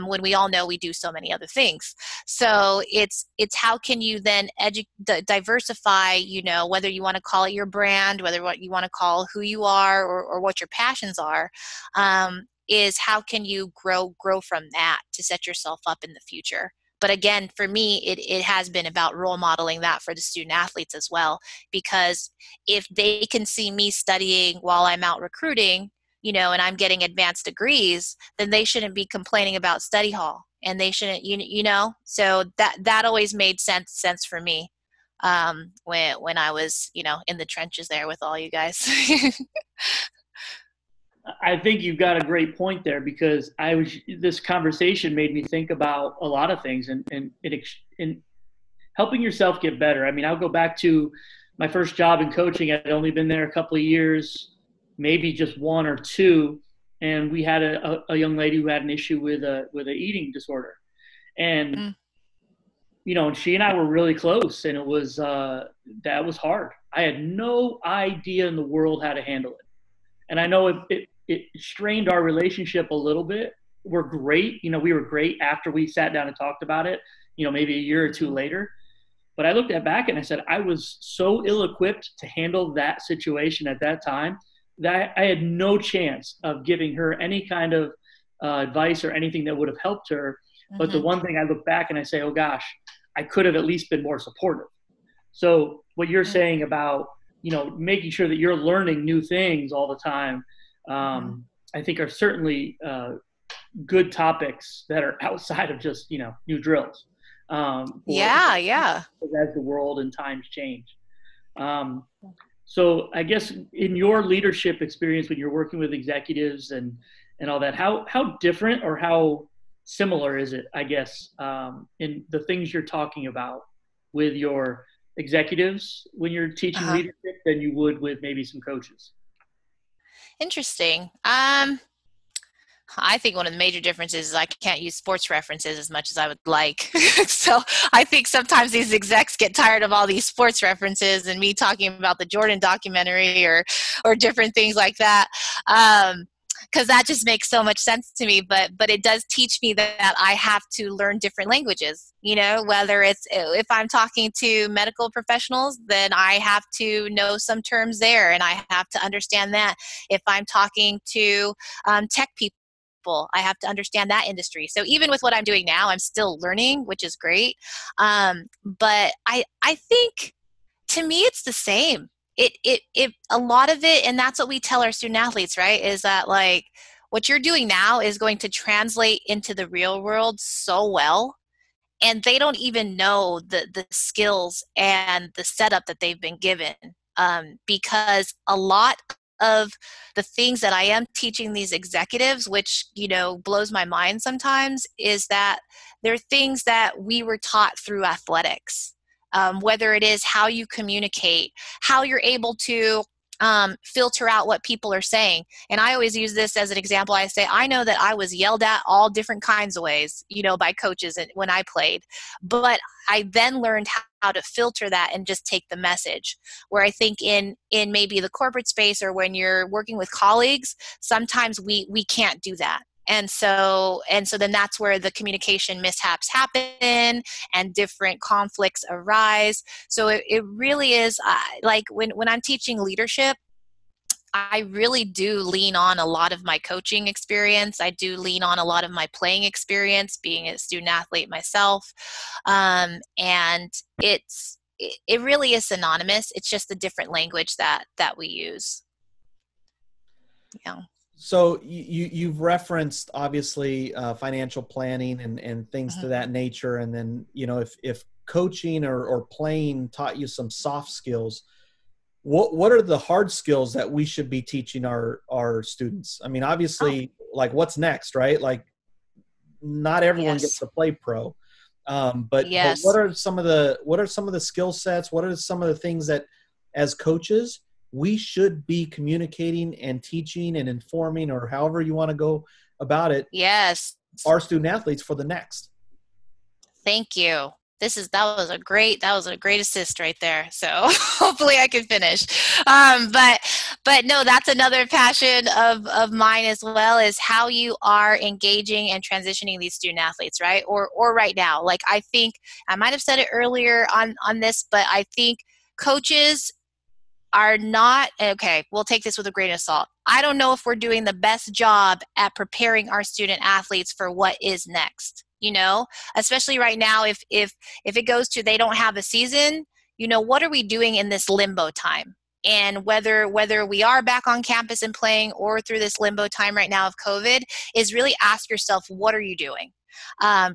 When we all know we do so many other things. So it's how can you then diversify, whether you want to call it your brand, whether what you want to call who you are, or what your passions are, is how can you grow from that to set yourself up in the future. But again, for me, it has been about role modeling that for the student athletes as well, because if they can see me studying while I'm out recruiting, and I'm getting advanced degrees, then they shouldn't be complaining about study hall, and they shouldn't, so that always made sense for me, when I was, in the trenches there with all you guys. I think you've got a great point there, because this conversation made me think about a lot of things and helping yourself get better. I mean, I'll go back to my first job in coaching. I'd only been there a couple of years, maybe just one or two. And we had a young lady who had an issue with an eating disorder. And, and she and I were really close, and it was, that was hard. I had no idea in the world how to handle it. And I know it strained our relationship a little bit. We're great. We were great after we sat down and talked about it, maybe a year or two later. But I looked back and I said, I was so ill-equipped to handle that situation at that time that I had no chance of giving her any kind of advice or anything that would have helped her. Mm-hmm. But the one thing I look back and I say, oh gosh, I could have at least been more supportive. So what you're saying about, making sure that you're learning new things all the time, I think are certainly good topics that are outside of just, new drills. As the world and times change. So I guess in your leadership experience, when you're working with executives and all that, how different or how similar is it, I guess, in the things you're talking about with your executives when you're teaching leadership than you would with maybe some coaches? Interesting. I think one of the major differences is I can't use sports references as much as I would like. So I think sometimes these execs get tired of all these sports references and me talking about the Jordan documentary or different things like that. because that just makes so much sense to me. But it does teach me that I have to learn different languages, whether it's, if I'm talking to medical professionals, then I have to know some terms there and I have to understand that. If I'm talking to tech people, I have to understand that industry. So even with what I'm doing now, I'm still learning, which is great. But I think, to me, it's the same. It a lot of it, and that's what we tell our student athletes, right? Is that like what you're doing now is going to translate into the real world so well, and they don't even know the skills and the setup that they've been given, because a lot of the things that I am teaching these executives, which blows my mind sometimes, is that they're things that we were taught through athletics. Whether it is how you communicate, how you're able to filter out what people are saying. And I always use this as an example. I say, I know that I was yelled at all different kinds of ways, by coaches when I played, but I then learned how to filter that and just take the message. Where I think in maybe the corporate space, or when you're working with colleagues, sometimes we can't do that. And so then that's where the communication mishaps happen and different conflicts arise. So it really is like when I'm teaching leadership, I really do lean on a lot of my coaching experience. I do lean on a lot of my playing experience, being a student athlete myself. And it really is synonymous. It's just a different language that we use. Yeah. So you've referenced obviously financial planning and things to that nature. And then, if coaching or playing taught you some soft skills, what are the hard skills that we should be teaching our students? I mean, obviously, like what's next, right? Like not everyone gets to play pro. But what are some of the skill sets? What are some of the things that as coaches we should be communicating and teaching and informing, or however you want to go about it? Yes. Our student athletes for the next. Thank you. That was a great assist right there. So hopefully I can finish. But no, that's another passion of mine as well, is how you are engaging and transitioning these student athletes, right? Or right now. Like, I think I might have said it earlier on this, but I think coaches are not, okay, we'll take this with a grain of salt. I don't know if we're doing the best job at preparing our student athletes for what is next, especially right now. If it goes to, they don't have a season, what are we doing in this limbo time? And whether we are back on campus and playing, or through this limbo time right now of COVID, is really ask yourself, what are you doing?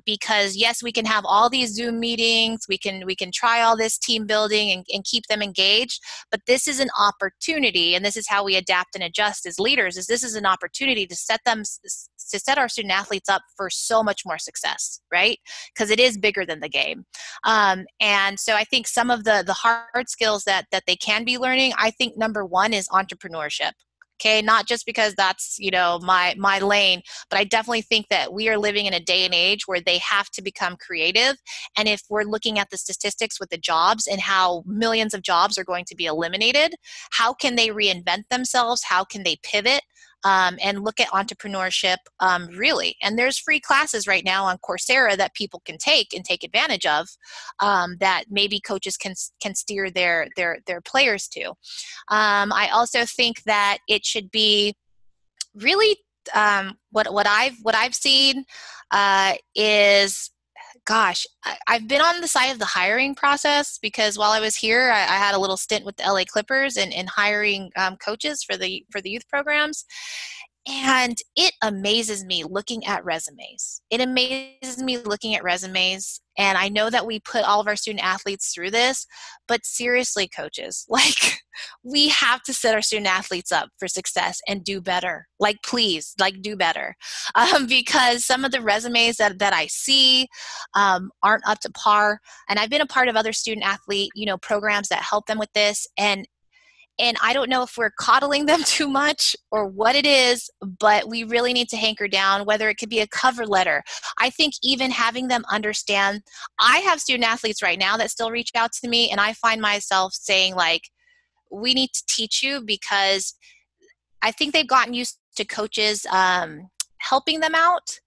Because yes, we can have all these Zoom meetings, we can try all this team building and keep them engaged, but this is an opportunity, and this is how we adapt and adjust as leaders, is this is an opportunity to set our student athletes up for so much more success, right? Because it is bigger than the game. And so I think some of the hard skills that they can be learning, I think number one is entrepreneurship. Okay, not just because that's, my lane, but I definitely think that we are living in a day and age where they have to become creative. And if we're looking at the statistics with the jobs and how millions of jobs are going to be eliminated, how can they reinvent themselves? How can they pivot? And look at entrepreneurship, really. And there's free classes right now on Coursera that people can take and take advantage of, that maybe coaches can steer their players to. I also think that it should be really, what I've seen is, gosh, I've been on the side of the hiring process, because while I was here, I had a little stint with the LA Clippers in hiring coaches for the youth programs. And it amazes me looking at resumes. And I know that we put all of our student athletes through this, but seriously, coaches, like, we have to set our student athletes up for success and do better. Like, please, like, do better. Because some of the resumes that I see aren't up to par. And I've been a part of other student athlete, programs that help them with this. And I don't know if we're coddling them too much or what it is, but we really need to hanker down, whether it could be a cover letter. I think even having them understand, I have student athletes right now that still reach out to me, and I find myself saying, like, we need to teach you, because I think they've gotten used to coaches helping them out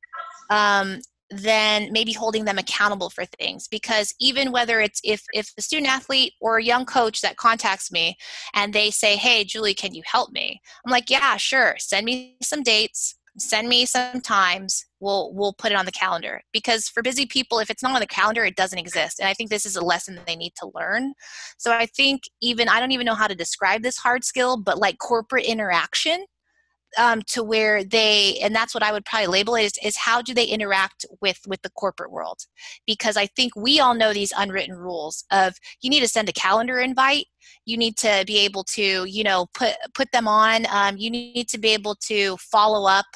than maybe holding them accountable for things. Because even whether it's if a student athlete or a young coach that contacts me and they say, hey, Julie, can you help me? I'm like, yeah, sure. Send me some dates. Send me some times. We'll put it on the calendar. Because for busy people, if it's not on the calendar, it doesn't exist. And I think this is a lesson that they need to learn. So I think I don't even know how to describe this hard skill, but like corporate interaction, to where and that's what I would probably label it, is how do they interact with the corporate world? Because I think we all know these unwritten rules of, you need to send a calendar invite. You need to be able to, put them on. You need to be able to follow up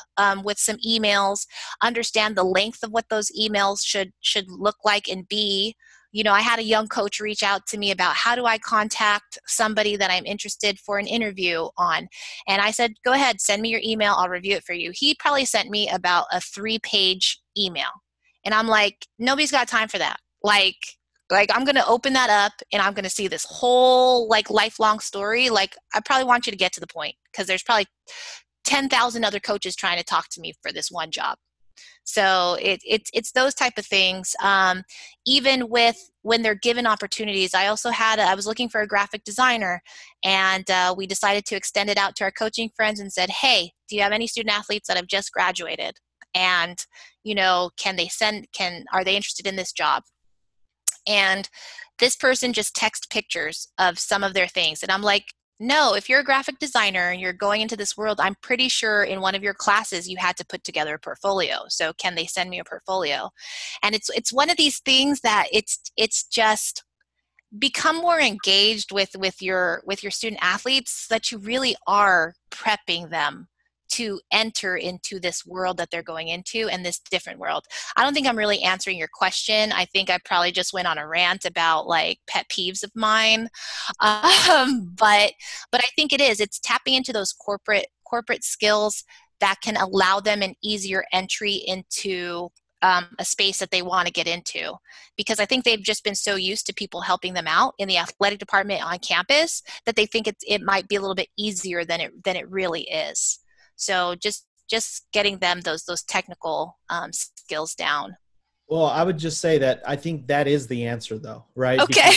with some emails, understand the length of what those emails should look like and be. I had a young coach reach out to me about, how do I contact somebody that I'm interested for an interview on? And I said, go ahead, send me your email. I'll review it for you. He probably sent me about a 3-page email. And I'm like, nobody's got time for that. Like I'm going to open that up and I'm going to see this whole lifelong story. I probably want you to get to the point, because there's probably 10,000 other coaches trying to talk to me for this one job. So it's those type of things. Even when they're given opportunities, I was looking for a graphic designer, and we decided to extend it out to our coaching friends and said, hey, do you have any student athletes that have just graduated? And, are they interested in this job? And this person just text pictures of some of their things. And I'm like, no, if you're a graphic designer and you're going into this world, I'm pretty sure in one of your classes you had to put together a portfolio. So can they send me a portfolio? And it's one of these things that it's just become more engaged with your student athletes, so that you really are prepping them to enter into this world that they're going into, and this different world. I don't think I'm really answering your question. I think I probably just went on a rant about pet peeves of mine. But I think it's tapping into those corporate skills that can allow them an easier entry into a space that they want to get into. Because I think they've just been so used to people helping them out in the athletic department on campus that they think it might be a little bit easier than it really is. So just getting them those technical skills down. Well, I would just say that I think that is the answer, though, right? Okay.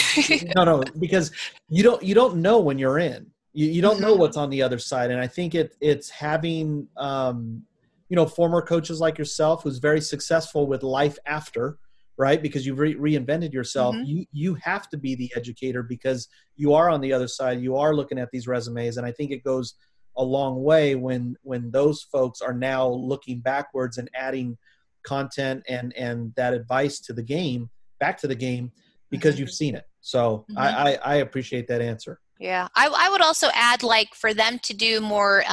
Because you don't know when you're in. You don't know what's on the other side, and I think it's having former coaches like yourself, who's very successful with life after, right? Because you've reinvented yourself. You have to be the educator, because you are on the other side. You are looking at these resumes, and I think it goes a long way when those folks are now looking backwards and adding content and that advice to the game, back to the game, because you've seen it. So I appreciate that answer. Yeah. I would also add, for them to do more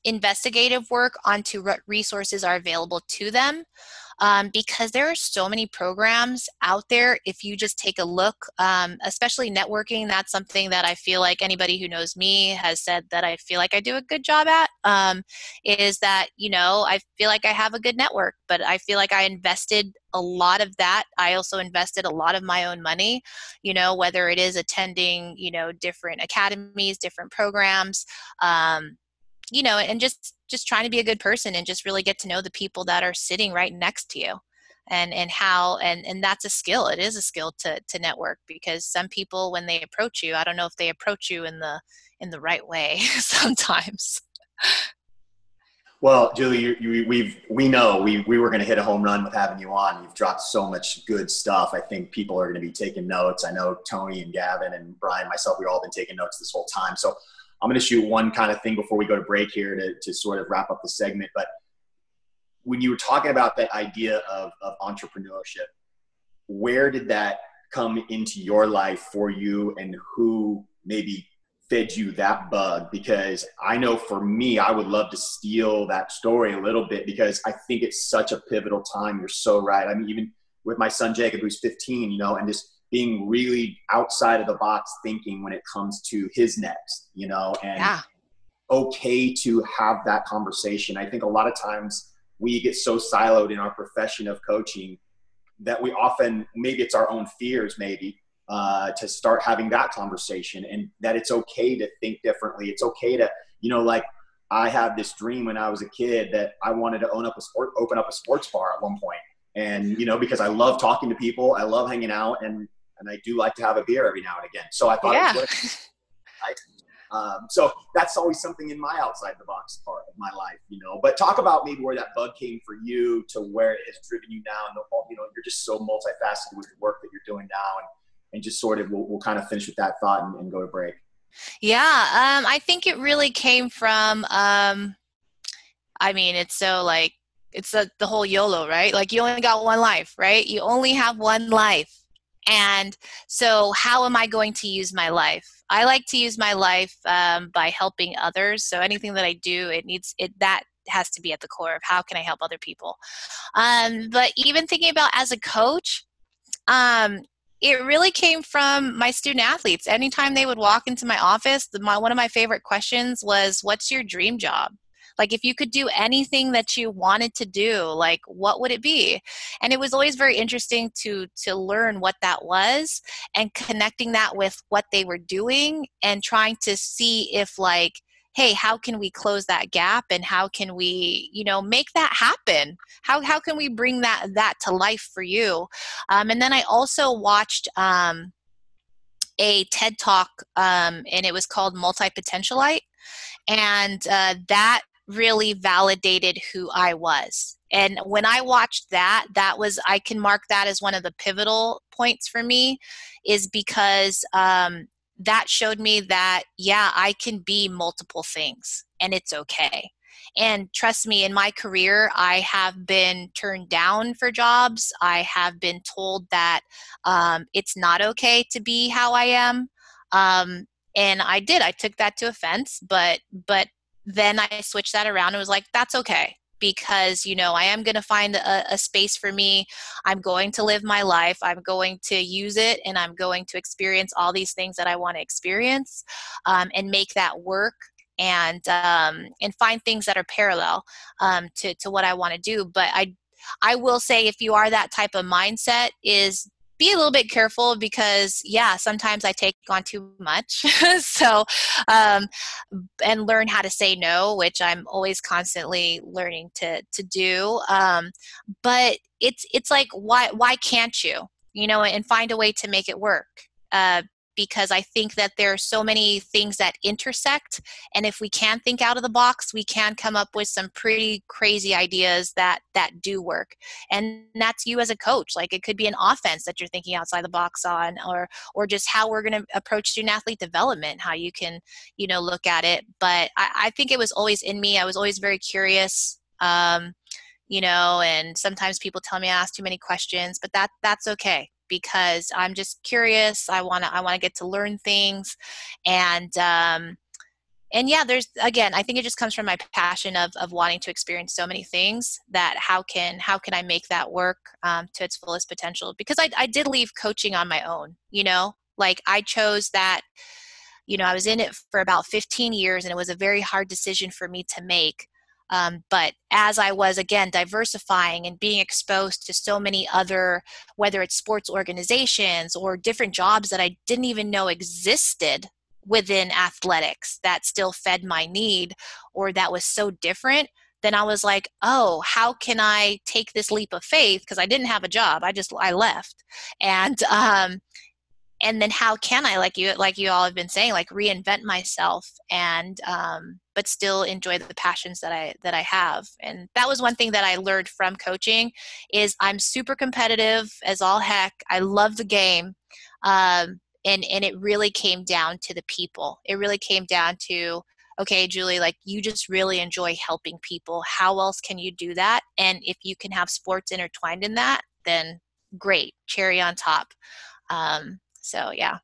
investigative work onto what resources are available to them. Because there are so many programs out there. If you just take a look, especially networking, that's something that I feel like anybody who knows me has said that I feel like I do a good job at, is that, I feel like I have a good network, but I feel like I invested a lot of that. I also invested a lot of my own money, whether it is attending, different academies, different programs, and just trying to be a good person and just really get to know the people that are sitting right next to you, and that's a skill. It is a skill to network, because some people, when they approach you, I don't know if they approach you in the right way sometimes. Well, Julie, we know we were going to hit a home run with having you on. You've dropped so much good stuff. I think people are going to be taking notes. I know Tony and Gavin and Brian, myself, we've all been taking notes this whole time. So I'm going to shoot one kind of thing before we go to break here to sort of wrap up the segment. But when you were talking about that idea of entrepreneurship, where did that come into your life for you, and who maybe fed you that bug? Because I know for me, I would love to steal that story a little bit, because I think it's such a pivotal time. You're so right. I mean, even with my son, Jacob, who's 15, and just being really outside of the box thinking when it comes to his next, and okay to have that conversation. I think a lot of times we get so siloed in our profession of coaching that we often, maybe it's our own fears, maybe, to start having that conversation, and that it's okay to think differently. It's okay to, I have this dream when I was a kid that I wanted to open up a sports bar at one point. And, because I love talking to people, I love hanging out, and I do like to have a beer every now and again. So I thought it was right. So that's always something in my outside the box part of my life, But talk about maybe where that bug came for you to where it has driven you now. And, you're just so multifaceted with the work that you're doing now. And just sort of, we'll kind of finish with that thought and go to break. Yeah, I think it really came from, it's the whole YOLO, right? Like, you only got one life, right? You only have one life. And so how am I going to use my life? I like to use my life by helping others. So anything that I do, that has to be at the core of how can I help other people. But even thinking about as a coach, it really came from my student athletes. Anytime they would walk into my office, one of my favorite questions was, what's your dream job? Like, if you could do anything that you wanted to do, like, what would it be? And it was always very interesting to learn what that was and connecting that with what they were doing and trying to see if, like, hey, how can we close that gap and how can we, make that happen? How can we bring that to life for you? And then I also watched a TED Talk, and it was called Multi-Potentialite. And that really validated who I was. And when I watched that I can mark that as one of the pivotal points for me, is because that showed me that, yeah, I can be multiple things and it's okay. And trust me, in my career, I have been turned down for jobs. I have been told that it's not okay to be how I am. And I took that to offense, but then I switched that around and was like, that's okay. Because, I am going to find a space for me. I'm going to live my life. I'm going to use it, and I'm going to experience all these things that I want to experience, and make that work, and find things that are parallel to what I want to do. But I will say, if you are that type of mindset, is be a little bit careful, because sometimes I take on too much. So, and learn how to say no, which I'm always constantly learning to do. But it's like, why can't you, and find a way to make it work? Because I think that there are so many things that intersect. And if we can think out of the box, we can come up with some pretty crazy ideas that do work. And that's you as a coach. Like, it could be an offense that you're thinking outside the box on, or just how we're going to approach student athlete development, how you can, look at it. But I think it was always in me. I was always very curious. And sometimes people tell me I ask too many questions, but that's okay, because I'm just curious. I want to get to learn things. And there's, again, I think it just comes from my passion of wanting to experience so many things, that how can I make that work to its fullest potential? Because I did leave coaching on my own, like, I chose that, I was in it for about 15 years, and it was a very hard decision for me to make. But as I was, again, diversifying and being exposed to so many other, whether it's sports organizations or different jobs that I didn't even know existed within athletics that still fed my need, or that was so different, then I was like, oh, how can I take this leap of faith? Because I didn't have a job. I left. And then how can I, like you all have been saying, like, reinvent myself and but still enjoy the passions that I have. And that was one thing that I learned from coaching, is I'm super competitive as all heck. I love the game. And it really came down to the people. It really came down to, okay, Julie, like, you just really enjoy helping people. How else can you do that? And if you can have sports intertwined in that, then great, cherry on top. So, yeah.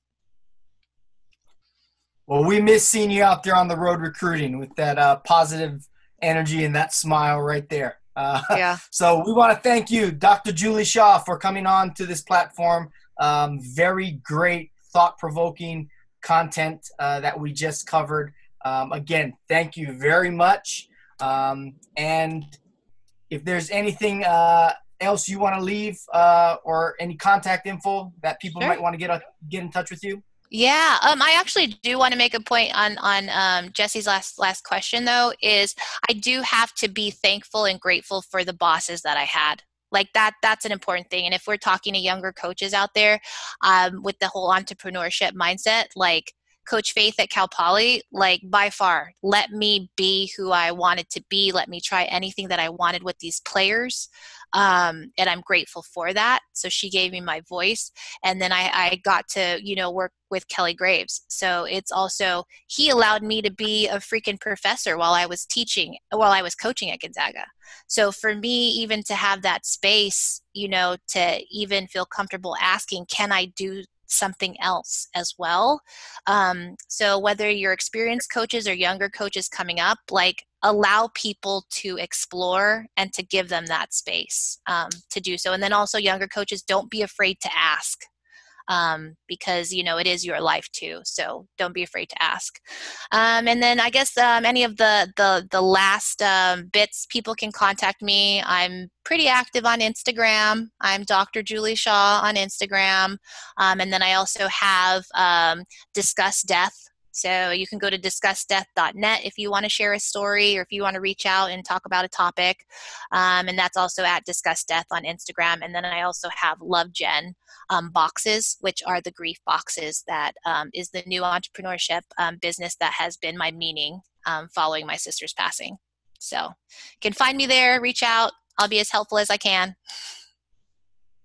Well, we miss seeing you out there on the road recruiting with that positive energy and that smile right there. Yeah. So we want to thank you, Dr. Julie Shaw, for coming on to this platform. Very great, thought-provoking content that we just covered. Again, thank you very much. And if there's anything else you want to leave, or any contact info that people Sure. might want to get in touch with you? Yeah, I actually do want to make a point on Jesse's last question though, is I do have to be thankful and grateful for the bosses that I had. Like that's an important thing. And if we're talking to younger coaches out there, with the whole entrepreneurship mindset, like Coach Faith at Cal Poly, like by far, let me be who I wanted to be. Let me try anything that I wanted with these players. And I'm grateful for that. So she gave me my voice. And then I got to, work with Kelly Graves. So it's also, he allowed me to be a freaking professor while I was coaching at Gonzaga. So for me, even to have that space, to even feel comfortable asking, can I do something else as well? So whether you're experienced coaches or younger coaches coming up, like allow people to explore and to give them that space to do so. And then also younger coaches, don't be afraid to ask. Because it is your life too, so don't be afraid to ask. And then I guess any of the last bits, people can contact me. I'm pretty active on Instagram. I'm Dr. Julie Shaw on Instagram, and then I also have Discuss Death. So you can go to discussdeath.net if you want to share a story or if you want to reach out and talk about a topic. And that's also at Discuss Death on Instagram. And then I also have Love Gen boxes, which are the grief boxes that is the new entrepreneurship business that has been my meaning following my sister's passing. So you can find me there, reach out. I'll be as helpful as I can.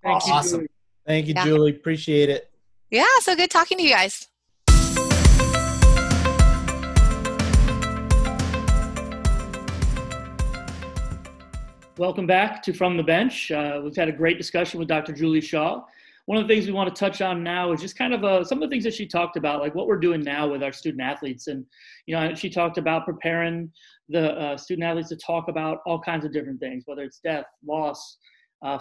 Thank you, Awesome. Julie. Thank you, Julie. Appreciate it. Yeah, so good talking to you guys. Welcome back to From the Bench. We've had a great discussion with Dr. Julie Shaw. One of the things we want to touch on now is just kind of some of the things that she talked about, like what we're doing now with our student athletes. And, she talked about preparing the student athletes to talk about all kinds of different things, whether it's death, loss,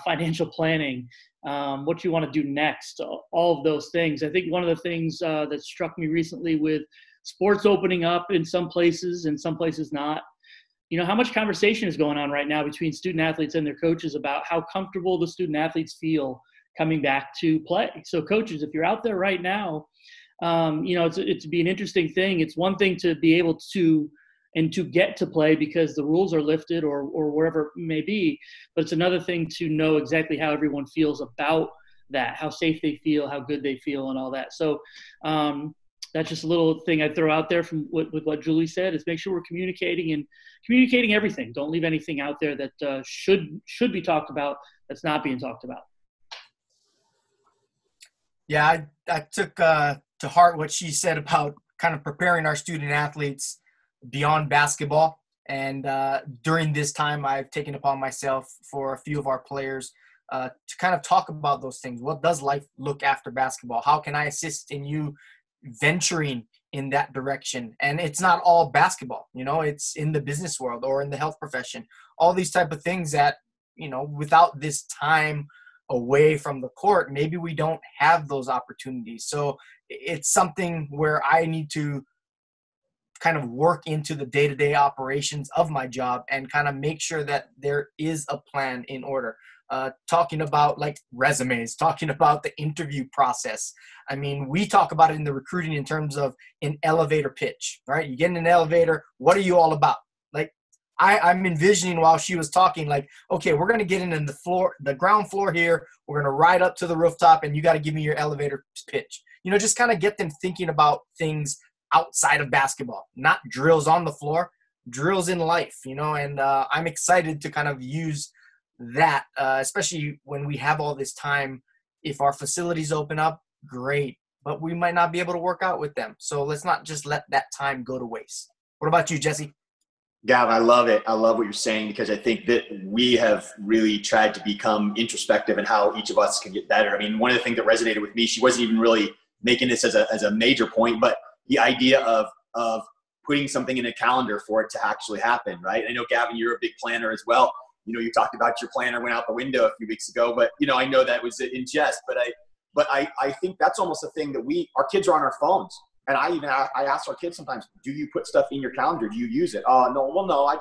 financial planning, what you want to do next, all of those things. I think one of the things that struck me recently with sports opening up in some places and some places not, how much conversation is going on right now between student athletes and their coaches about how comfortable the student athletes feel coming back to play. So coaches, if you're out there right now, it's be an interesting thing. It's one thing to be able to get to play because the rules are lifted or wherever it may be, but it's another thing to know exactly how everyone feels about that, how safe they feel, how good they feel, and all that. So that's just a little thing I'd throw out there from with what Julie said, is make sure we're communicating everything. Don't leave anything out there that should be talked about that's not being talked about. Yeah, I took to heart what she said about kind of preparing our student athletes beyond basketball. And during this time, I've taken upon myself for a few of our players to kind of talk about those things. What does life look after basketball? How can I assist in you venturing in that direction? And it's not all basketball, it's in the business world or in the health profession, all these type of things that, without this time away from the court, maybe we don't have those opportunities. So it's something where I need to kind of work into the day-to-day operations of my job and kind of make sure that there is a plan in order. Talking about like resumes, talking about the interview process. I mean, we talk about it in the recruiting in terms of an elevator pitch, right? You get in an elevator, what are you all about? Like I'm envisioning while she was talking, like, okay, we're going to get in the ground floor here. We're going to ride up to the rooftop and you got to give me your elevator pitch. Just kind of get them thinking about things outside of basketball, not drills on the floor, drills in life, and I'm excited to kind of use that, especially when we have all this time. If our facilities open up, great, but we might not be able to work out with them. So let's not just let that time go to waste. What about you, Jesse? Gav, I love it. I love what you're saying, because I think that we have really tried to become introspective in how each of us can get better. I mean, one of the things that resonated with me, she wasn't even really making this as a major point, but the idea of putting something in a calendar for it to actually happen, right? I know, Gavin, you're a big planner as well. You talked about your planner went out the window a few weeks ago, but, I know that was in jest, but I think that's almost a thing that our kids are on our phones. And I ask our kids sometimes, do you put stuff in your calendar? Do you use it? Oh, no. Well, no,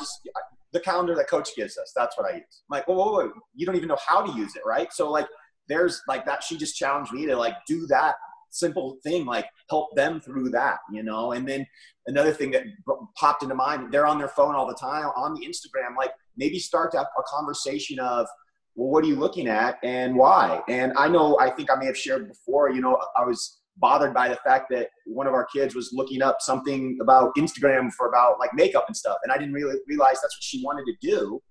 the calendar that coach gives us, that's what I use. I'm like, whoa, you don't even know how to use it, right? So like, there's like that. She just challenged me to like do that simple thing, like help them through that, you know? And then another thing that popped into mind, they're on their phone all the time on the Instagram, like maybe start a conversation of, well, what are you looking at and why? And I think I may have shared before, you know, I was bothered by the fact that one of our kids was looking up something about Instagram for about like makeup and stuff. And I didn't really realize that's what she wanted to do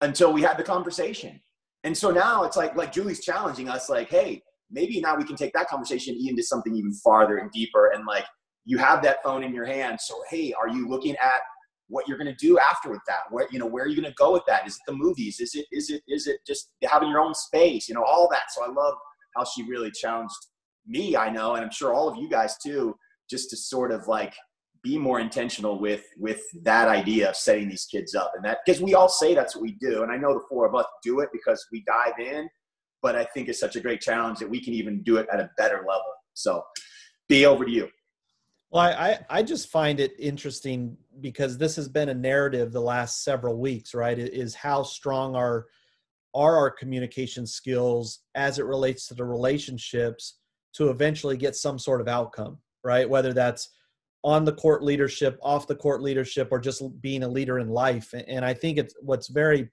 until we had the conversation. And so now it's like Julie's challenging us, like, hey, maybe now we can take that conversation into something even farther and deeper. And like, you have that phone in your hand. So, hey, are you looking at what you're going to do after with that? Where are you going to go with that? Is it the movies? Is it just having your own space? You know, all that. So I love how she really challenged me, I know, and I'm sure all of you guys too, just to sort of like be more intentional with that idea of setting these kids up. And that, because we all say that's what we do. And I know the four of us do it because we dive in, but I think it's such a great challenge that we can even do it at a better level. So B, over to you. Well, I just find it interesting because this has been a narrative the last several weeks, right? It is how strong are our communication skills as it relates to the relationships to eventually get some sort of outcome, right? Whether that's on the court leadership, off the court leadership, or just being a leader in life. And I think it's what's very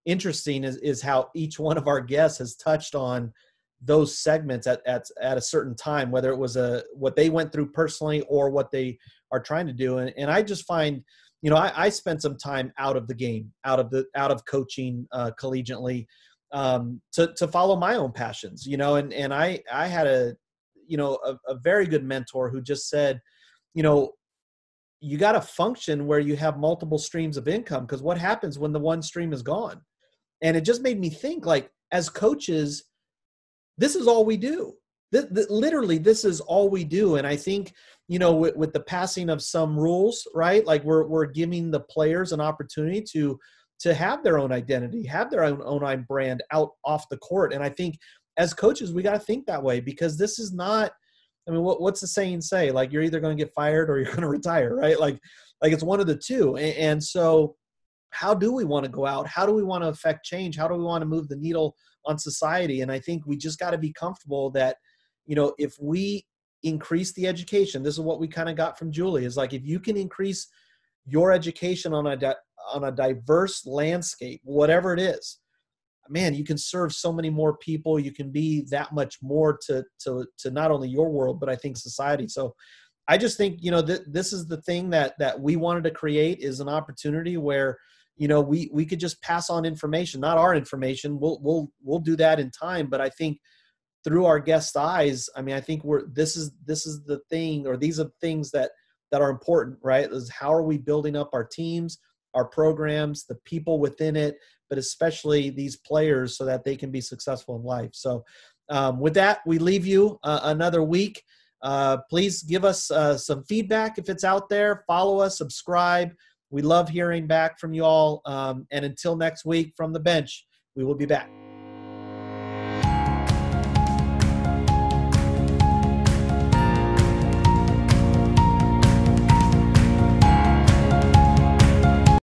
interesting is how each one of our guests has touched on those segments at a certain time, whether it was what they went through personally or what they are trying to do. And I just find, you know, I spent some time out of the game, out of coaching collegiately, to follow my own passions, you know, and I had a very good mentor who just said, you know, you got to function where you have multiple streams of income, because what happens when the one stream is gone? And it just made me think, like, as coaches, this is all we do. Literally, this is all we do. And I think, you know, with the passing of some rules, right? Like we're giving the players an opportunity to have their own identity, have their own brand out off the court. And I think as coaches, we got to think that way, because this is not, I mean, what's the saying say? Like, you're either going to get fired or you're going to retire, right? Like it's one of the two. And so how do we want to go out? How do we want to affect change? How do we want to move the needle on society? And I think we just got to be comfortable that, you know, if we increase the education, this is what we kind of got from Julie, is like, if you can increase your education on a diverse landscape, whatever it is, man, you can serve so many more people. You can be that much more to not only your world, but I think society. So I just think, you know, this is the thing that we wanted to create, is an opportunity where, you know, we could just pass on information, not our information. We'll do that in time. But I think through our guest eyes, I mean, I think this is the thing, or these are things that are important, right? Is how are we building up our teams, our programs, the people within it, but especially these players, so that they can be successful in life. So with that, we leave you another week. Please give us some feedback if it's out there. Follow us, subscribe. We love hearing back from you all. And until next week, from the bench, we will be back.